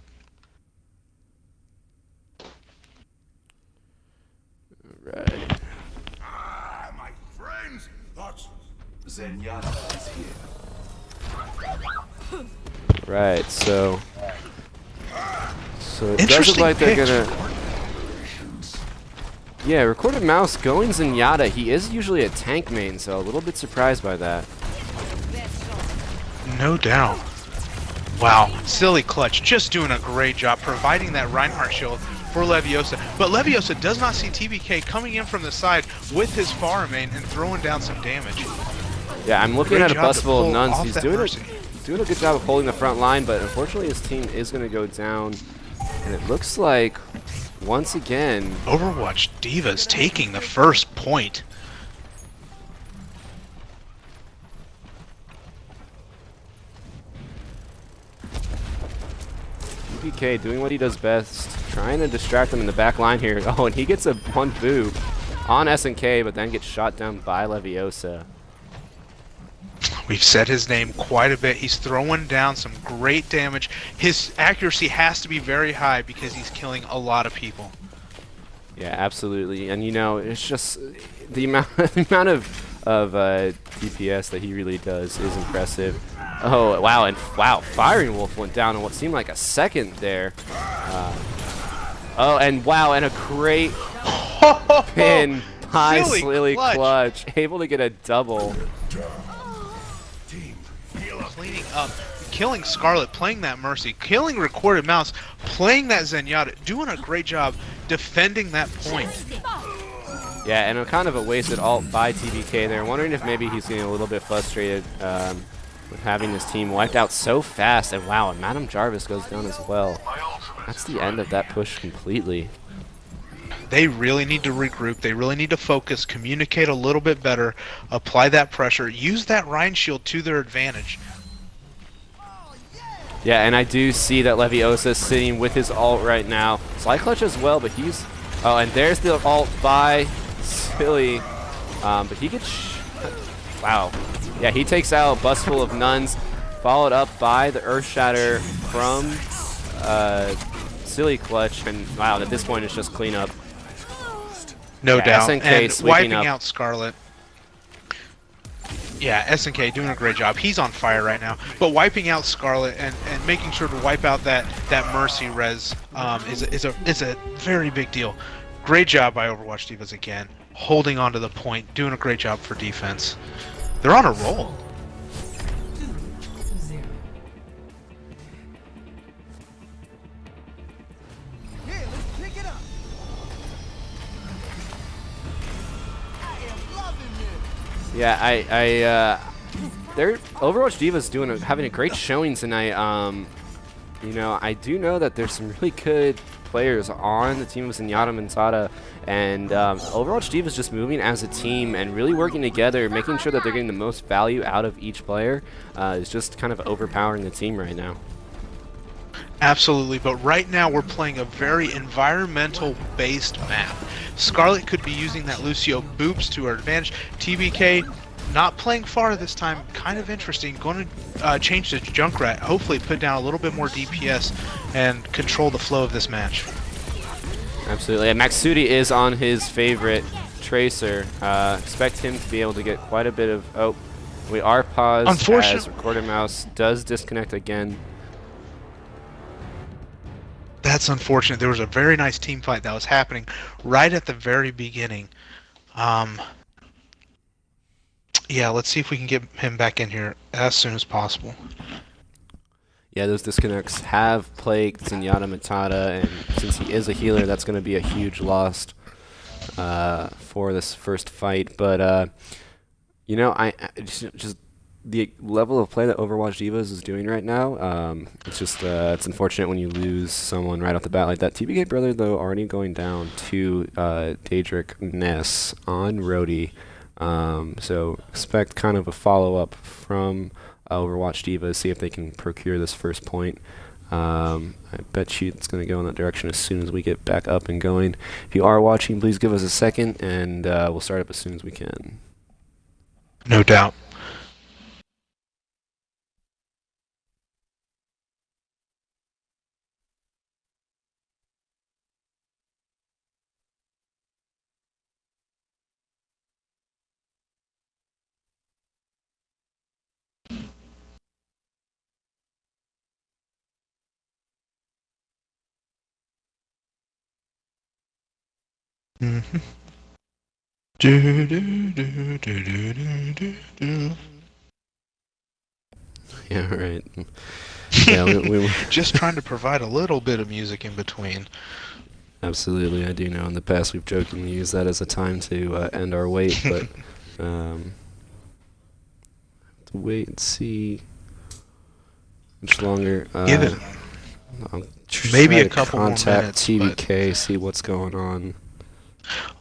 Right. My friends, that's Zenyatta is here. Right. So it does look like they're gonna. Yeah, recorded mouse going Zenyatta. He is usually a tank main, so a little bit surprised by that. No doubt. Wow, Silly Clutch just doing a great job providing that Reinhardt shield for Leviosa. But Leviosa does not see TBK coming in from the side with his Pharah main and throwing down some damage. Yeah, I'm looking at a bus full of nuns. He's doing a good job of holding the front line, but unfortunately his team is going to go down. And it looks like, once again, Overwatch D.Va's taking the first point. TBK doing what he does best, trying to distract him in the back line here. Oh, and he gets a one boob on SNK, but then gets shot down by Leviosa. We've said his name quite a bit. He's throwing down some great damage. His accuracy has to be very high because he's killing a lot of people. Yeah, absolutely. And it's just the amount of DPS that he really does is impressive. Oh wow, and wow, Firing Wolf went down in what seemed like a second there. And wow, and a great pin by Silly Clutch, able to get a double. Cleaning up, killing Scarlet, playing that Mercy, killing Recorded Mouse, playing that Zenyatta, doing a great job defending that point. Yeah, and a kind of a wasted ult by TBK there. Wondering if maybe he's getting a little bit frustrated with having his team wiped out so fast. And wow, and Madam Jarvis goes down as well. That's the end of that push completely. They really need to regroup. They really need to focus, communicate a little bit better, apply that pressure, use that Rhine Shield to their advantage. Yeah, and I do see that Leviosa is sitting with his ult right now. Sly Clutch as well, but he's... Oh, and there's the ult by Silly. But he gets... Wow. Yeah, he takes out a bus full of nuns, followed up by the Earth Shatter from Silly Clutch. And wow, at this point it's just cleanup. No doubt. SNK and wiping up. out Scarlet. Yeah, SNK doing a great job. He's on fire right now. But wiping out Scarlet and making sure to wipe out that Mercy res is a very big deal. Great job by Overwatch Divas again. Holding on to the point, doing a great job for defense. They're on a roll. Here, let's pick it up. I am loving this. Yeah, Overwatch Divas having a great showing tonight. I do know that there's some really good players on the team of Zenyatta Vs D, and Overwatch Divas just moving as a team and really working together, making sure that they're getting the most value out of each player is just kind of overpowering the team right now. Absolutely, but right now we're playing a very environmental-based map. Scarlet could be using that Lucio boops to her advantage. TBK not playing far this time, kind of interesting. Going to change to Junkrat, hopefully put down a little bit more DPS and control the flow of this match. Absolutely. And Maxudi is on his favorite Tracer. Expect him to be able to get quite a bit of... Oh, we are paused as Recorded Mouse does disconnect again. That's unfortunate. There was a very nice team fight that was happening right at the very beginning. Yeah, let's see if we can get him back in here as soon as possible. Yeah, those disconnects have plagued Zenyatta Matata, and since he is a healer, that's going to be a huge loss for this first fight. But, you know, just the level of play that Overwatch Divas is doing right now, it's just it's unfortunate when you lose someone right off the bat like that. TBK Brother, though, already going down to Daedric Ness on Rhodey. So expect kind of a follow-up from Overwatch Divas, see if they can procure this first point. I bet you it's going to go in that direction as soon as we get back up and going. If you are watching, please give us a second, and we'll start up as soon as we can. No doubt. Mm-hmm. Do, do, do, do, do, do, do. Yeah, right. Yeah, we just trying to provide a little bit of music in between. Absolutely, I do know. In the past, we've jokingly used that as a time to end our wait, but have to wait and see much longer. Give it I'll maybe try a to couple more contact minutes. TBK, see what's going on.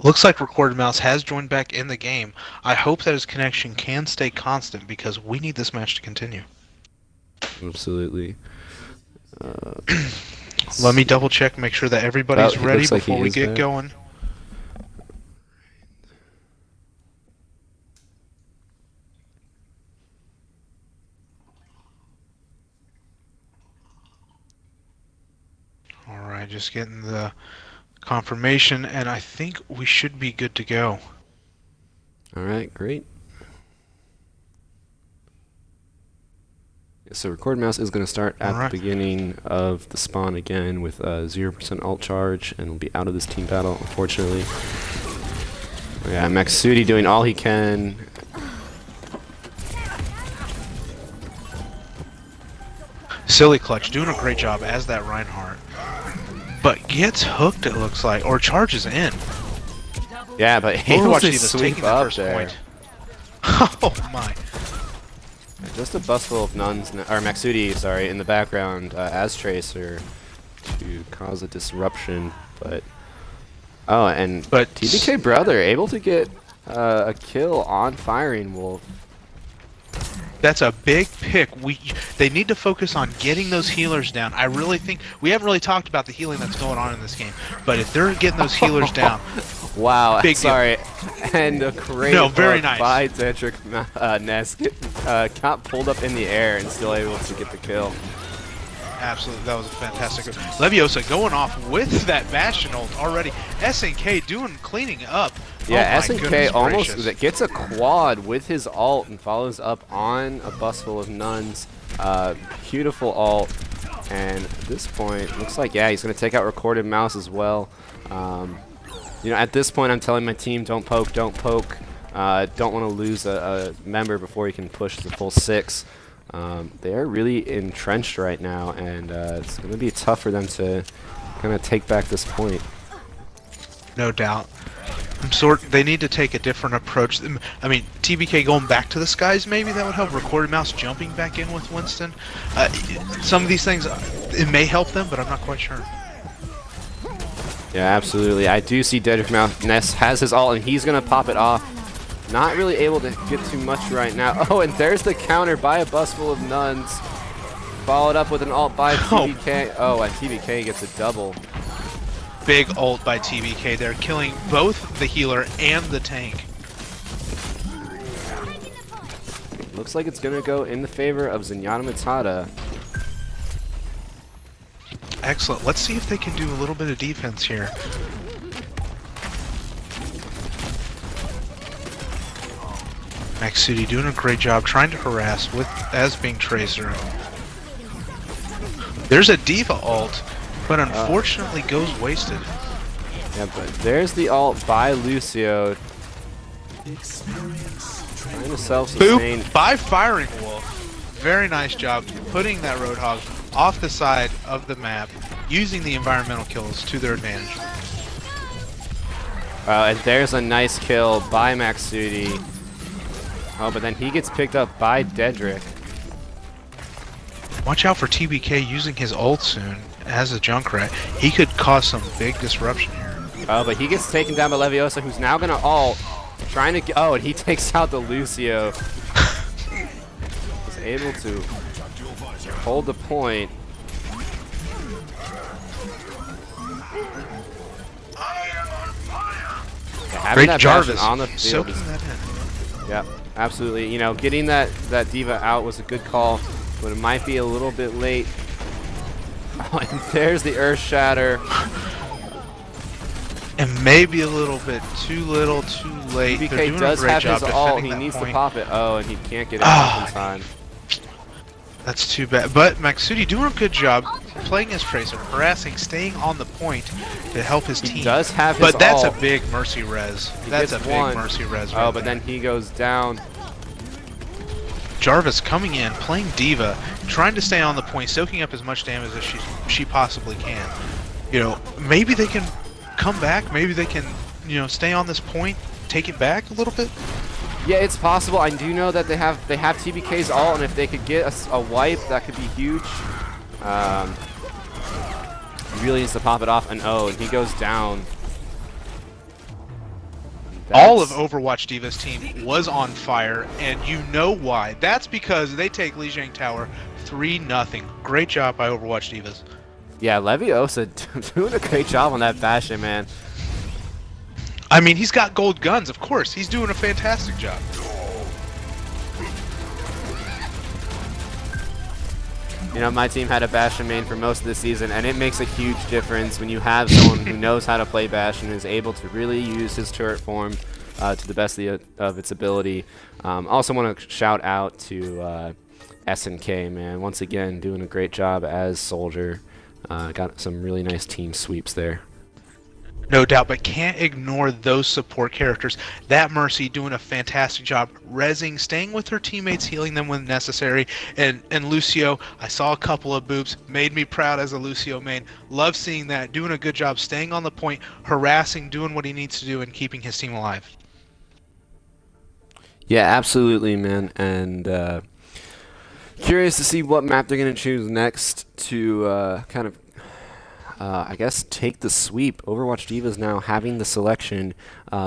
Looks like Recorded Mouse has joined back in the game. I hope that his connection can stay constant because we need this match to continue. Absolutely. Let me double check, make sure that everybody's It ready looks like he before we is get there. going. Alright, just getting the confirmation, and I think we should be good to go. All right, great. So Record Mouse is going to start at the beginning of the spawn again with 0% ult charge, and will be out of this team battle, unfortunately. Yeah, Maxudi doing all he can. Silly Clutch doing a great job as that Reinhardt. But gets hooked, it looks like, or charges in. Yeah, but he Overwatch wants to Divas sweep taking the up first there. point. Oh my. Just a bus full of nuns, or Maxudi, sorry, in the background as Tracer to cause a disruption, but... Oh, and TBK Brother able to get a kill on Firing Wolf. That's a big pick. They need to focus on getting those healers down. I really think we haven't really talked about the healing that's going on in this game, but if they're getting those healers down, wow, big sorry, and a great very nice by Daedric Ness got pulled up in the air and still able to get the kill. Absolutely, that was a fantastic. Leviosa going off with that Bastion ult already. SNK cleaning up. Yeah, oh SNK almost gets a quad with his ult and follows up on a bus full of nuns. Beautiful ult, and at this point, looks like, yeah, he's going to take out Recorded Mouse as well. You know, at this point, I'm telling my team, don't poke, don't poke. Don't want to lose a member before he can push the full 6. They're really entrenched right now, and it's going to be tough for them to kind of take back this point. No doubt. They need to take a different approach. I mean, TBK going back to the skies, maybe that would help. Recorded Mouse jumping back in with Winston. Some of these things, it may help them, but I'm not quite sure. Yeah, absolutely. I do see Daedric Ness has his ult, and he's going to pop it off. Not really able to get too much right now. Oh, and there's the counter by a bus full of nuns. Followed up with an ult by TBK. Oh, and TBK gets a double. Big ult by TBK there, killing both the healer and the tank. Looks like it's going to go in the favor of Zenyatta Matata. Excellent. Let's see if they can do a little bit of defense here. Maxudi doing a great job trying to harass with as being Tracer. There's a Diva ult, but unfortunately goes wasted. Yeah, but there's the ult by Lucio. Trying to self-sustain. Boop by Firing Wolf. Very nice job putting that Roadhog off the side of the map, using the environmental kills to their advantage. And there's a nice kill by Maxudi. Oh, but then he gets picked up by Dedrick. Watch out for TBK using his ult soon as a Junkrat. He could cause some big disruption here. Oh, but he gets taken down by Leviosa, who's now going to ult. Trying to get... Oh, and he takes out the Lucio. Was able to hold the point. Yeah, having Great that Jarvis Bastion on the field soaking is, that in. yeah, absolutely. You know, getting that Diva out was a good call, but it might be a little bit late. Oh, and there's the Earth Shatter. And maybe a little bit too little, too late. They're doing BK does a great have job his ult. defending He that needs to point. pop it. Oh, and he can't get it out in time. That's too bad. But Maxudi doing a good job playing his Tracer, harassing, staying on the point to help his team. He does have his But that's ult. a big mercy res. He That's a gets big one. mercy res. Oh, Right but there. then he goes down. Jarvis coming in, playing Diva, trying to stay on the point, soaking up as much damage as she possibly can. You know, maybe they can come back. Maybe they can, you know, stay on this point, take it back a little bit. Yeah, it's possible. I do know that they have TBK's ult, and if they could get a wipe, that could be huge. He really needs to pop it off, and oh, and he goes down. All of Overwatch Diva's team was on fire, and you know why. That's because they take Lijiang Tower 3-0. Great job by Overwatch Divas. Yeah, Leviosa doing a great job on that Bastion, man. I mean, he's got gold guns, of course. He's doing a fantastic job. You know, my team had a Bastion main for most of the season, and it makes a huge difference when you have someone who knows how to play Bastion and is able to really use his turret form to the best of its ability. Also want to shout out to SNK, man. Once again, doing a great job as Soldier. Got some really nice team sweeps there. No doubt, but can't ignore those support characters. That Mercy doing a fantastic job, rezzing, staying with her teammates, healing them when necessary. And Lucio, I saw a couple of boobs, made me proud as a Lucio main. Love seeing that, doing a good job, staying on the point, harassing, doing what he needs to do, and keeping his team alive. Yeah, absolutely, man. And curious to see what map they're going to choose next to kind of I guess take the sweep. Overwatch Divas now having the selection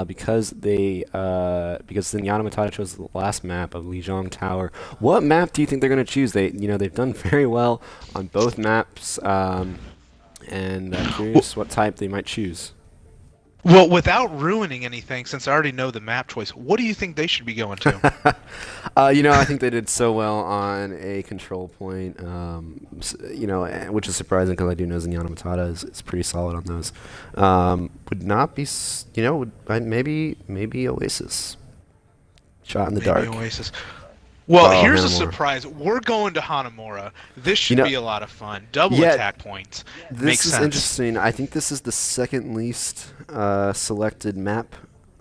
because Zenyatta Matata chose the last map of Lijiang Tower. What map do you think they're going to choose? They've done very well on both maps, and curious what type they might choose. Well, without ruining anything, since I already know the map choice, what do you think they should be going to? I think they did so well on a control point, which is surprising because I do know Zenyatta Matata is pretty solid on those. Would not be, maybe Oasis. Shot in the dark. Oasis. Well, here's a Hanamura. surprise. We're going to Hanamura. This should be a lot of fun. Double Yeah, attack points. This Makes is sense. interesting. I think this is the second least selected map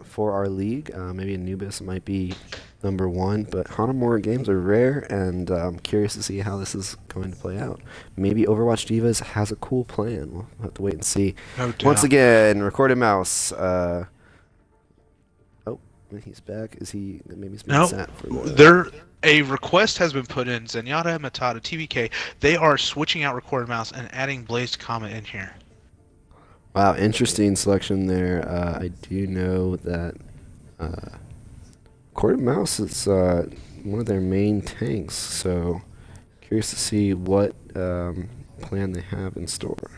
for our league. Maybe Anubis might be number one, but Hanamura games are rare, and I'm curious to see how this is going to play out. Maybe Overwatch Divas has a cool plan. We'll have to wait and see. No doubt. Once again, recorded mouse. He's back. Is he? Maybe he's been No, sat for the... a request has been put in. Zenyatta, Matata, TVK. They are switching out recorded mouse and adding Blazed Comet in here. Wow, interesting selection there. I do know that Recorded Mouse is one of their main tanks, so curious to see what plan they have in store.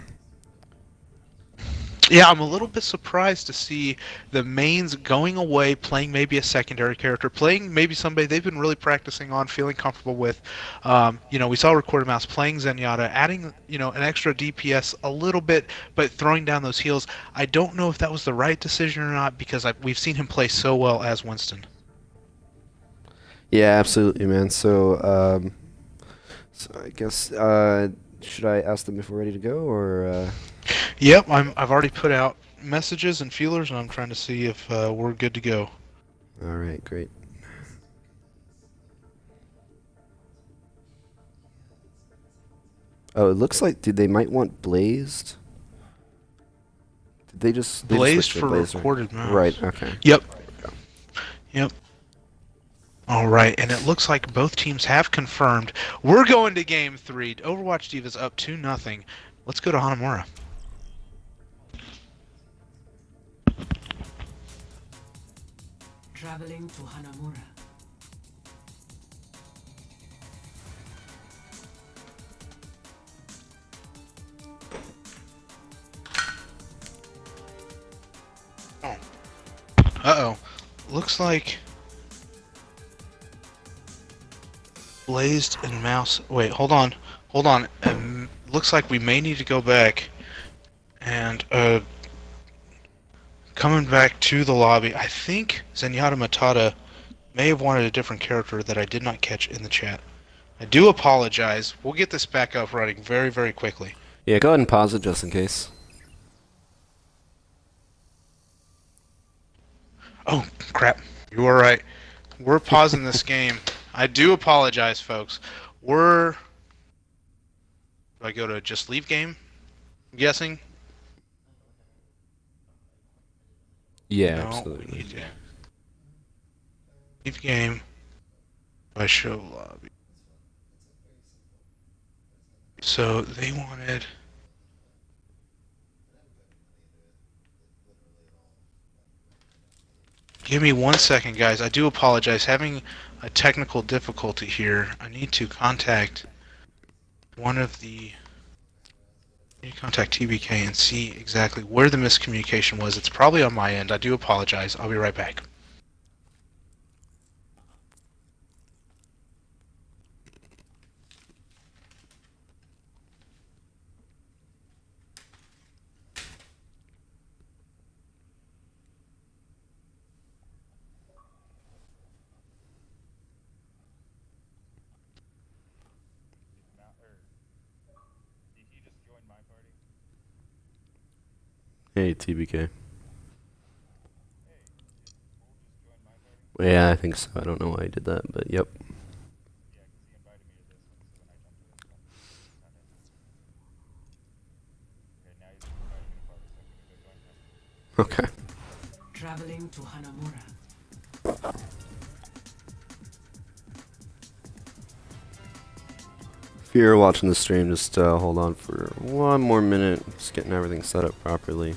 Yeah, I'm a little bit surprised to see the mains going away, playing maybe a secondary character, playing maybe somebody they've been really practicing on, feeling comfortable with. We saw Recorded Mouse playing Zenyatta, adding, an extra DPS a little bit, but throwing down those heals. I don't know if that was the right decision or not because we've seen him play so well as Winston. Yeah, absolutely, man. So I guess should I ask them if we're ready to go, or? Yep, I've already put out messages and feelers, and I'm trying to see if we're good to go. All right, great. Oh, it looks like they might want blazed. Did they just Blazed switched to for blazed, right? Recorded Mouse. Right. Okay. Yep. Yep. All right, and it looks like both teams have confirmed. We're going to Game 3. Overwatch Divas up 2-0. Let's go to Hanamura. Traveling to Hanamura. Uh-oh. Looks like Blazed and Mouse... Wait, hold on. Hold on. Looks like we may need to go back and coming back to the lobby. I think Zenyatta Matata may have wanted a different character that I did not catch in the chat. I do apologize. We'll get this back up running very, very quickly. Yeah, go ahead and pause it just in case. Oh, crap. You are right. We're pausing this game. I do apologize, folks. Do I go to just leave game? I'm guessing? Yeah, No, absolutely. we need to leave game. I show lobby. So they wanted... Give me 1 second, guys. I do apologize. Having a technical difficulty here. I need to contact one of the... I need to contact TBK and see exactly where the miscommunication was. It's probably on my end. I do apologize. I'll be right back. Hey, TBK. Yeah, I think so. I don't know why he did that, but yep. Okay. Traveling to Hanamura. If you're watching the stream, just hold on for 1 more minute. Just getting everything set up properly.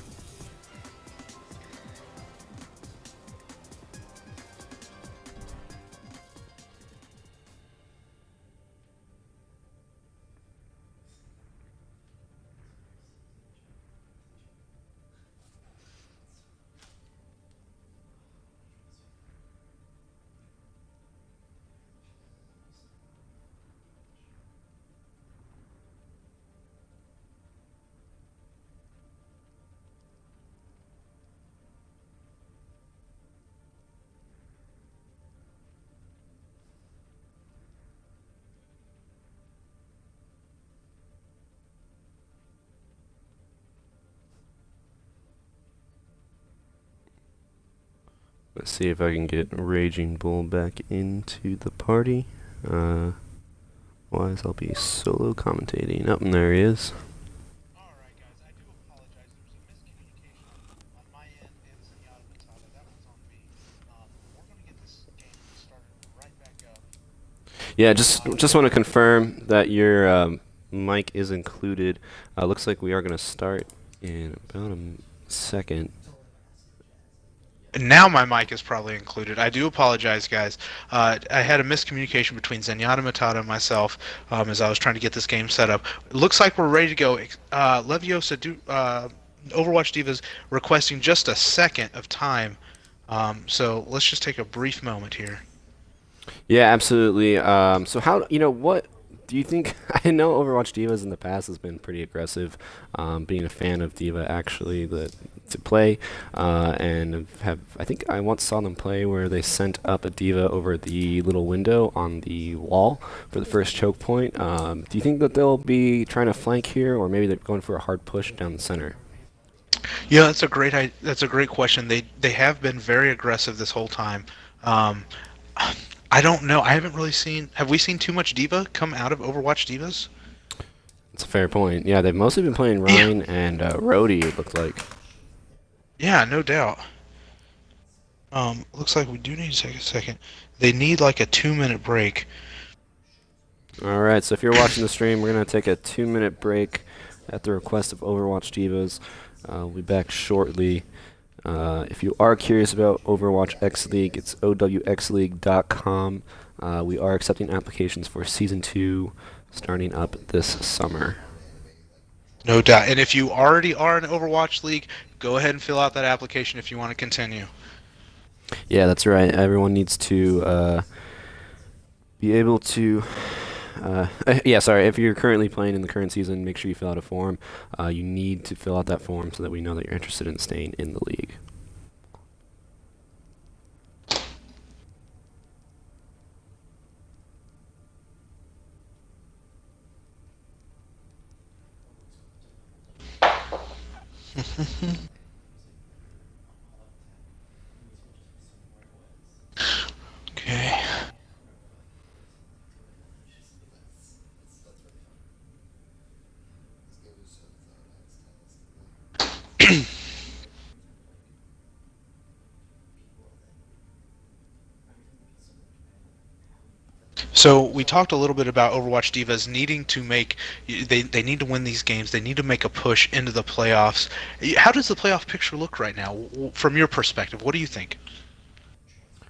Let's see if I can get Raging Bull back into the party. Otherwise, I'll be solo commentating. Up, and there he is. Alright guys, I do apologize. There was a miscommunication on my end and Zenyatta Matata. That was on me. We're going to get this game started right back up. Yeah, just want to confirm that your mic is included. Looks like we are going to start in about a second. Now my mic is probably included. I do apologize, guys. I had a miscommunication between Zenyatta Matata and myself as I was trying to get this game set up. It looks like we're ready to go. Leviosa, Overwatch Diva's requesting just a second of time. So let's just take a brief moment here. Yeah, absolutely. So how, what do you think? I know Overwatch Divas in the past has been pretty aggressive, being a fan of Diva actually to play, and I think I once saw them play where they sent up a Diva over the little window on the wall for the first choke point. Do you think that they'll be trying to flank here, or maybe they're going for a hard push down the center? Yeah, that's a great question. They have been very aggressive this whole time. Um, I don't know. I haven't really seen. Have we seen too much Diva come out of Overwatch Divas? It's a fair point. Yeah, they've mostly been playing Rhine and Rhodey, it looked like. Yeah, no doubt. Looks like we do need to take a second. They need like a 2-minute break. Alright, so if you're watching the stream, we're going to take a 2-minute break at the request of Overwatch Divas. We'll be back shortly. If you are curious about OWxLeague, it's OWxLeague.com. We are accepting applications for Season 2 starting up this summer. No doubt. And if you already are in Overwatch League, go ahead and fill out that application if you want to continue. Yeah, that's right. Everyone needs to be able to... if you're currently playing in the current season, make sure you fill out a form. You need to fill out that form so that we know that you're interested in staying in the league. Okay. So we talked a little bit about Overwatch Divas needing to they need to win these games. They need to make a push into the playoffs. How does the playoff picture look right now from your perspective? What do you think?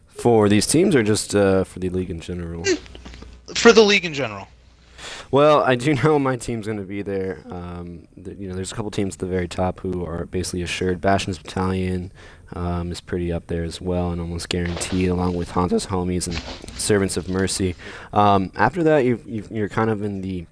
For these teams or just for the league in general? For the league in general. Well, I do know my team's going to be there. There's a couple teams at the very top who are basically assured. Bastion's Battalion is pretty up there as well and almost guaranteed, along with Hanzo's Homies and Servants of Mercy. After that, you're kind of in the...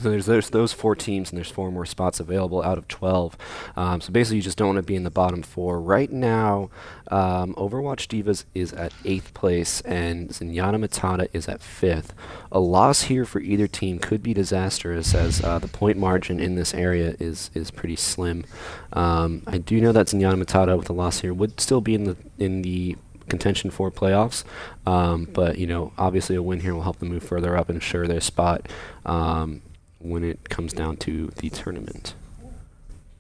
So there's those 4 teams, and there's 4 more spots available out of 12. So basically, you just don't want to be in the bottom 4. Right now, Overwatch Divas is at 8th place, and Zenyatta Matata is at 5th. A loss here for either team could be disastrous, as the point margin in this area is pretty slim. I do know that Zenyatta Matata, with a loss here, would still be in the contention for playoffs, but obviously a win here will help them move further up and ensure their spot when it comes down to the tournament.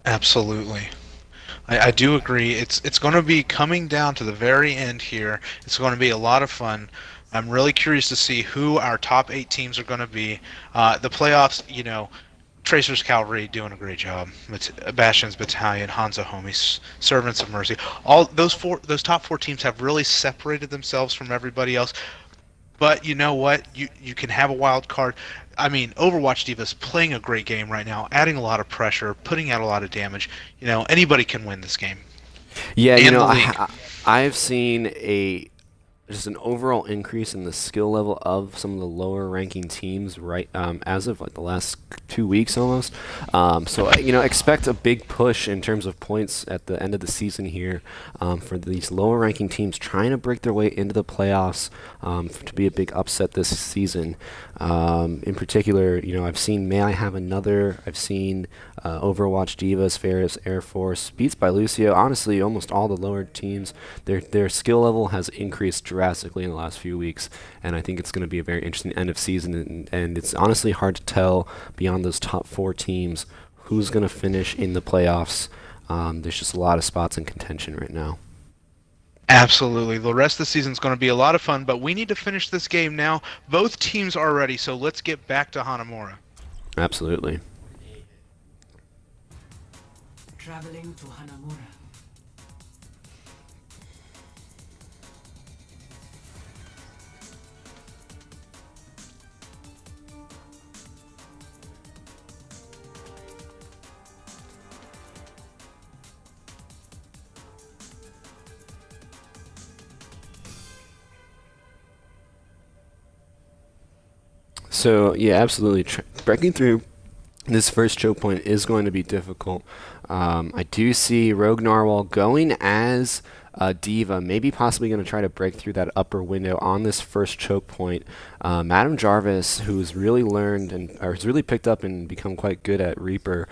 Absolutely. I do agree. It's going to be coming down to the very end here. It's going to be a lot of fun. I'm really curious to see who our top 8 teams are going to be. The playoffs, Tracer's Cavalry doing a great job. Bastion's Battalion, Hanzo Homies, Servants of Mercy. All those top 4 teams have really separated themselves from everybody else. But you know what? You can have a wild card. I mean, Overwatch Divas playing a great game right now, adding a lot of pressure, putting out a lot of damage. Anybody can win this game. Yeah, And I've seen just an overall increase in the skill level of some of the lower ranking teams as of like the last 2 weeks almost. So expect a big push in terms of points at the end of the season here for these lower ranking teams trying to break their way into the playoffs to be a big upset this season. In particular, I've seen May I Have Another, I've seen Overwatch Divas, Ferris, Air Force, Beats by Lucio. Honestly, almost all the lower teams, their skill level has increased drastically in the last few weeks, and I think it's going to be a very interesting end of season, and it's honestly hard to tell beyond those top 4 teams who's going to finish in the playoffs. There's just a lot of spots in contention right now. Absolutely. The rest of the season is going to be a lot of fun, but we need to finish this game now. Both teams are ready, so let's get back to Hanamura. Absolutely. Traveling to Hanamura. So yeah, absolutely. Breaking through this first choke point is going to be difficult. I do see Rogue Narwhal going as D.Va, maybe possibly going to try to break through that upper window on this first choke point. Madam Jarvis, who's really learned or has really picked up and become quite good at Reaper,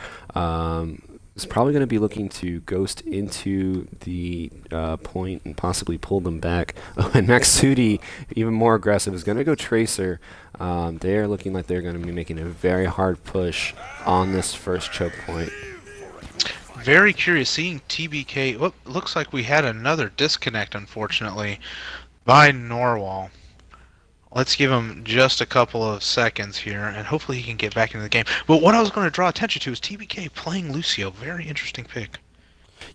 is probably going to be looking to ghost into the point and possibly pull them back. Oh, and Maxudi, even more aggressive, is going to go Tracer. They're looking like they're going to be making a very hard push on this first choke point. Very curious seeing TBK. Whoop, looks like we had another disconnect, unfortunately, by Narwhal. Let's give him just a couple of seconds here, and hopefully he can get back into the game. But what I was going to draw attention to is TBK playing Lucio. Very interesting pick.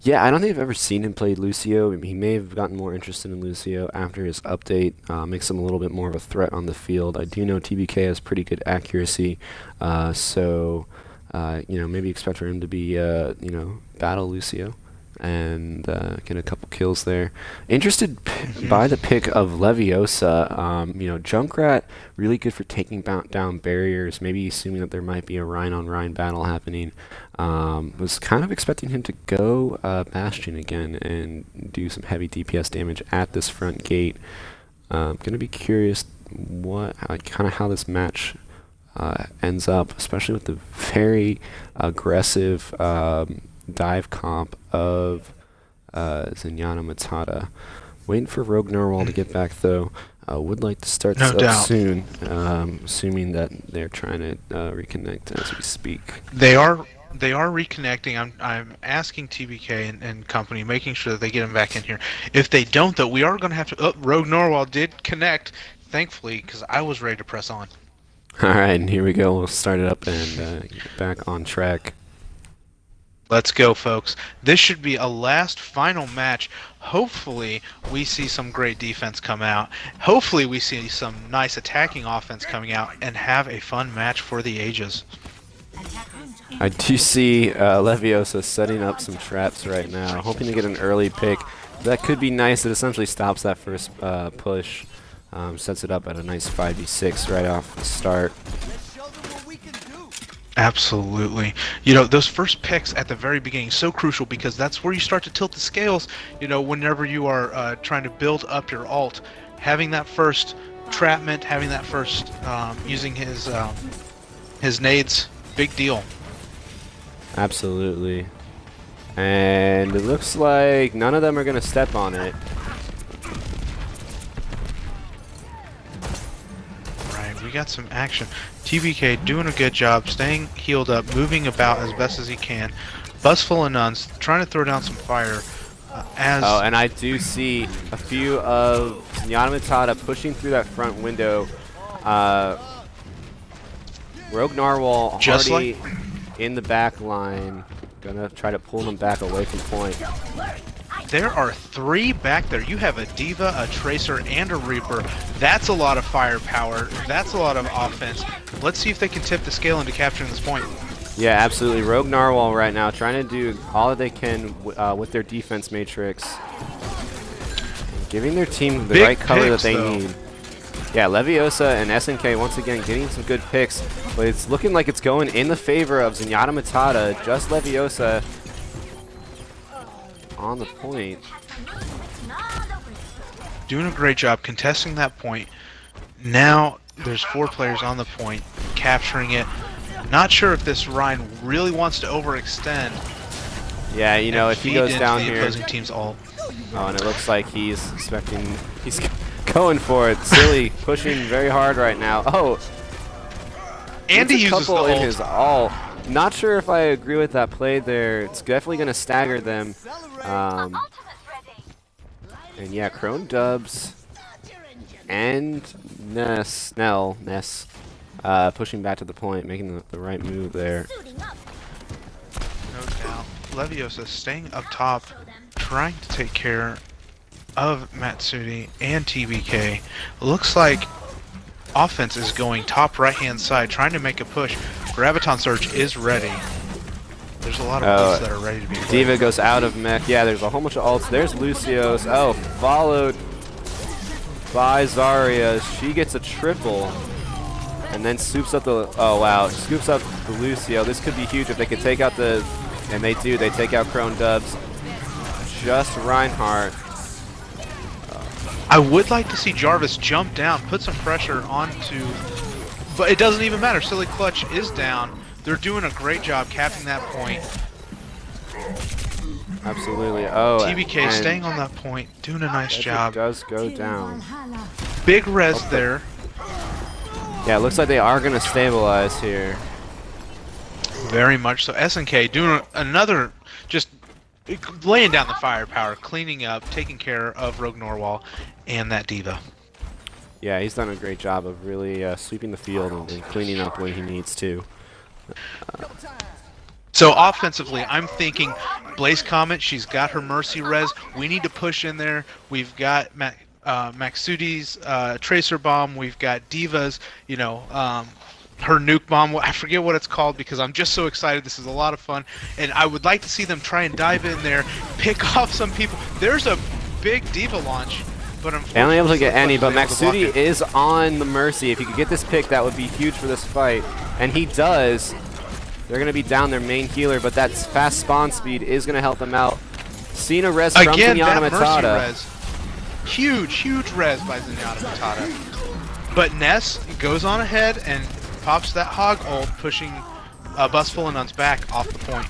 Yeah, I don't think I've ever seen him play Lucio. I mean, he may have gotten more interested in Lucio after his update. Makes him a little bit more of a threat on the field. I do know TBK has pretty good accuracy, so maybe expect for him to be battle Lucio and get a couple kills there. Interested by the pick of Leviosa. Junkrat really good for taking down barriers. Maybe assuming that there might be a Rhine on Rhine battle happening. Was kind of expecting him to go Bastion again and do some heavy DPS damage at this front gate. Gonna be curious how this match ends up, especially with the very aggressive dive comp of Zenyatta Matata. Waiting for Rogue Narwhal to get back though. Would like to start this up soon, assuming that they're trying to reconnect as we speak. They are reconnecting. I'm asking TBK and company, making sure that they get him back in here. If they don't, though, we are going to have to. Oh, Rogue Narwhal did connect, thankfully, because I was ready to press on. All right, and here we go. We'll start it up and get back on track. Let's go, folks. This should be a last final match. Hopefully, we see some great defense come out. Hopefully, we see some nice attacking offense coming out and have a fun match for the ages. I do see Leviosa setting up some traps right now, hoping to get an early pick. That could be nice. It essentially stops that first push, sets it up at a nice 5v6 right off the start. Absolutely. Those first picks at the very beginning, so crucial because that's where you start to tilt the scales, whenever you are trying to build up your ult. Having that first trapment, having that first using his nades, big deal. Absolutely. And it looks like none of them are going to step on it. Right, we got some action. TBK doing a good job, staying healed up, moving about as best as he can. Bustful of nuns, trying to throw down some fire. Oh, and I do see a few of Zenyatta Matata pushing through that front window. Rogue Narwhal already in the back line. Gonna try to pull them back away from point. There are 3 back there. You have a D.Va, a Tracer, and a Reaper. That's a lot of firepower. That's a lot of offense. Let's see if they can tip the scale into capturing this point. Yeah, absolutely. Rogue Narwhal right now trying to do all that they can with their defense matrix. Giving their team the right cover that they need. Yeah, Leviosa and SNK once again getting some good picks, but it's looking like it's going in the favor of Zenyatta Matata. Just Leviosa on the point. Doing a great job contesting that point. Now there's 4 players on the point, capturing it. Not sure if this Rhine really wants to overextend. Yeah, if he goes down here. Opposing team's ult. Oh, and it looks like he's going for it. Silly pushing very hard right now. Oh, and he uses the ult. In his ult. Not sure if I agree with that play there. It's definitely going to stagger them. And yeah, Crone Dubs and Ness pushing back to the point, making the right move there. No doubt. Leviosa staying up top, trying to take care of Matsudi and TBK. Looks like offense is going top right-hand side, trying to make a push. Graviton Surge is ready. There's a lot of ults that are ready to be played. D.Va goes out of mech. Yeah, there's a whole bunch of ults. There's Lucio's. Oh, followed by Zarya. She gets a triple. and then scoops up the, oh wow, scoops up the Lucio. This could be huge if they could take out the, and they do, they take out Crone Dubs. Just Reinhardt. I would like to see Jarvis jump down, put some pressure onto, but it doesn't even matter. Silly Clutch is down. They're doing a great job capping that point. Absolutely. Oh, TBK staying on that point, doing a nice job. Does go down. Big res there. Yeah, it looks like they are going to stabilize here. Very much so. SNK doing another, just laying down the firepower, cleaning up, taking care of Rogue Norwal and that D.Va. Yeah, he's done a great job of really sweeping the field and cleaning up when he needs to. So offensively, I'm thinking Blaze Comet, she's got her Mercy res. We need to push in there. We've got Maxudi's Tracer Bomb. We've got D.Va's, you know, her Nuke Bomb. I forget what it's called because I'm just so excited. This is a lot of fun. And I would like to see them try and dive in there, pick off some people. There's a big D.Va launch, but unfortunately, they're only able to get any, but Maxudi is on the Mercy. If he could get this pick, that would be huge for this fight. And he does. They're going to be down their main healer, but that fast spawn speed is going to help them out. Cena res from Zenyatta Matata. Res. Huge res by Zenyatta Matata. But Ness goes on ahead and pops that hog ult, pushing Busful and Nuns back off the point.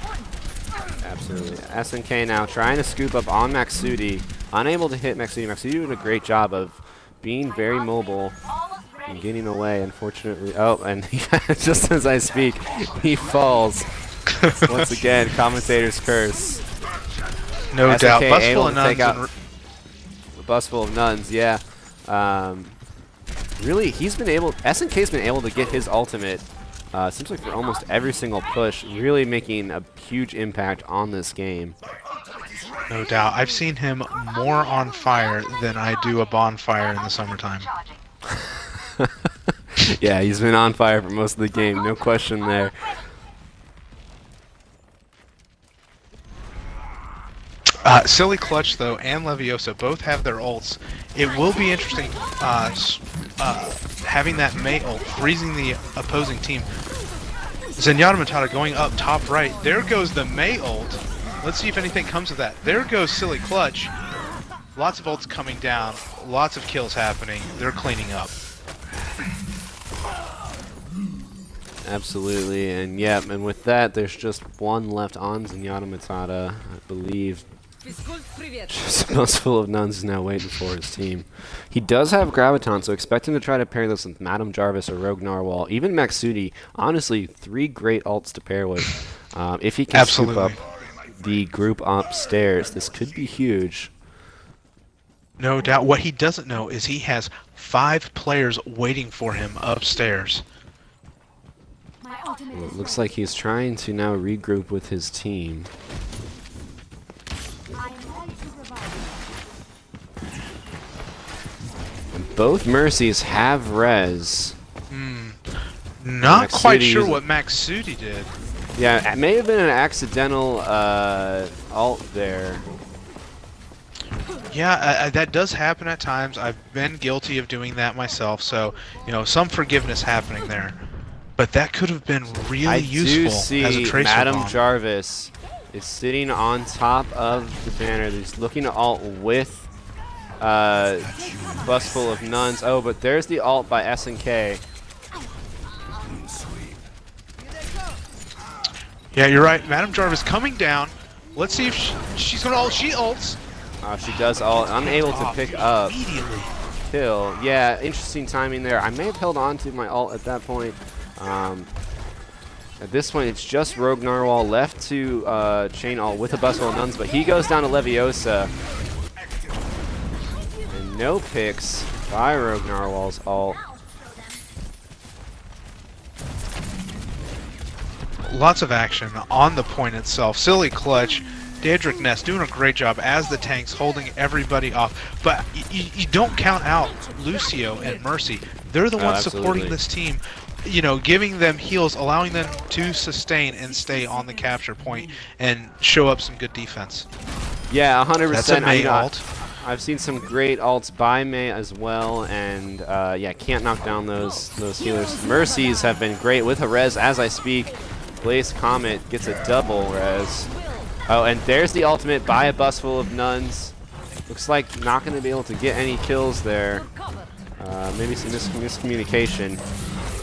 Absolutely. SNK now trying to scoop up on Maxudi. Unable to hit Maxudi. Maxudi doing a great job of being very mobile and getting away, unfortunately. Oh, and just as I speak, he falls. Once again, commentator's curse. No SNK doubt. Busful and Nuns. Busful of Nuns, yeah. Really, he's been able, SNK's been able to get his ultimate, seems like for almost every single push, really making a huge impact on this game. No doubt. I've seen him more on fire than I do a bonfire in the summertime. Yeah, he's been on fire for most of the game, no question there. Silly Clutch, though, and Leviosa both have their ults. It will be interesting having that Mei ult, freezing the opposing team. Zenyatta Matata going up top right. There goes the Mei ult. Let's see if anything comes of that. There goes Silly Clutch. Lots of ults coming down. Lots of kills happening. They're cleaning up. Absolutely, and yeah, and with that, there's just one left on Zenyatta Matata, I believe. Just Busful of Nuns is now waiting for his team. He does have Graviton, so expect him to try to pair this with Madame Jarvis or Rogue Narwhal. Even Maxudi, honestly, 3 great ults to pair with. If he can scoop up the group upstairs, this could be huge. No doubt. What he doesn't know is he has 5 players waiting for him upstairs. Well, it looks like he's trying to now regroup with his team. And both Mercies have res. Not quite Maxudi sure what Maxudi did. Yeah, it may have been an accidental ult there. Yeah, that does happen at times. I've been guilty of doing that myself, so, you know, some forgiveness happening there. But that could have been really useful as a tracer Madame bomb. Jarvis is sitting on top of the banner. He's looking to ult with Busful of Nuns. Oh, but there's the ult by SNK. Yeah, you're right. Madame Jarvis coming down. Let's see if she's going to ult. She ults. She does ult. Unable to pick up Immediately. kill. Yeah, interesting timing there. I may have held on to my ult at that point. At this point, it's just Rogue Narwhal left to chain ult with a Busful of Nuns, but he goes down to Leviosa. And no picks by Rogue Narwhal's ult. Lots of action on the point itself. Silly Clutch, Daedric Ness doing a great job as the tanks, holding everybody off. But you don't count out Lucio and Mercy. They're the ones supporting this team, you know, giving them heals, allowing them to sustain and stay on the capture point and show up some good defense. Yeah, 100%. That's a Mei ult. I've seen some great ults by Mei as well, and yeah, can't knock down those healers. Mercies have been great with a res as I speak. Blaze Comet gets a double res. Oh, and there's the ultimate by a bus full of nuns. Looks like not going to be able to get any kills there. Maybe some miscommunication.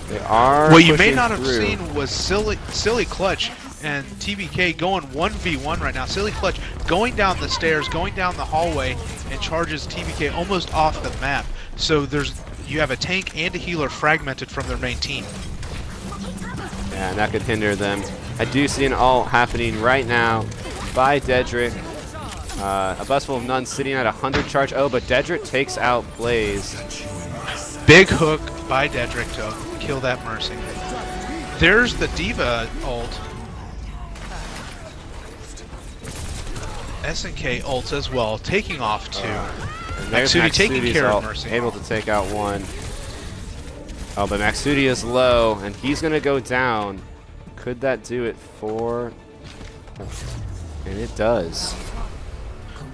They are. What you may pushing not have through. seen was Silly Clutch and TBK going 1v1 right now. Silly Clutch going down the stairs, going down the hallway, and charges TBK almost off the map. So you have a tank and a healer fragmented from their main team. Yeah, and that could hinder them. I do see an ult happening right now by Dedrick. A bus full of nuns sitting at 100 charge. Oh, but Dedrick takes out Blaze. Big hook by Dedrick to kill that Mercy. There's the Diva ult. SNK ult as well, taking off two. And there's Maxudi taking Maxudi's care of ult, Mercy. able to take out one. Oh, but Maxudi is low, and he's going to go down. Could that do it for... And it does.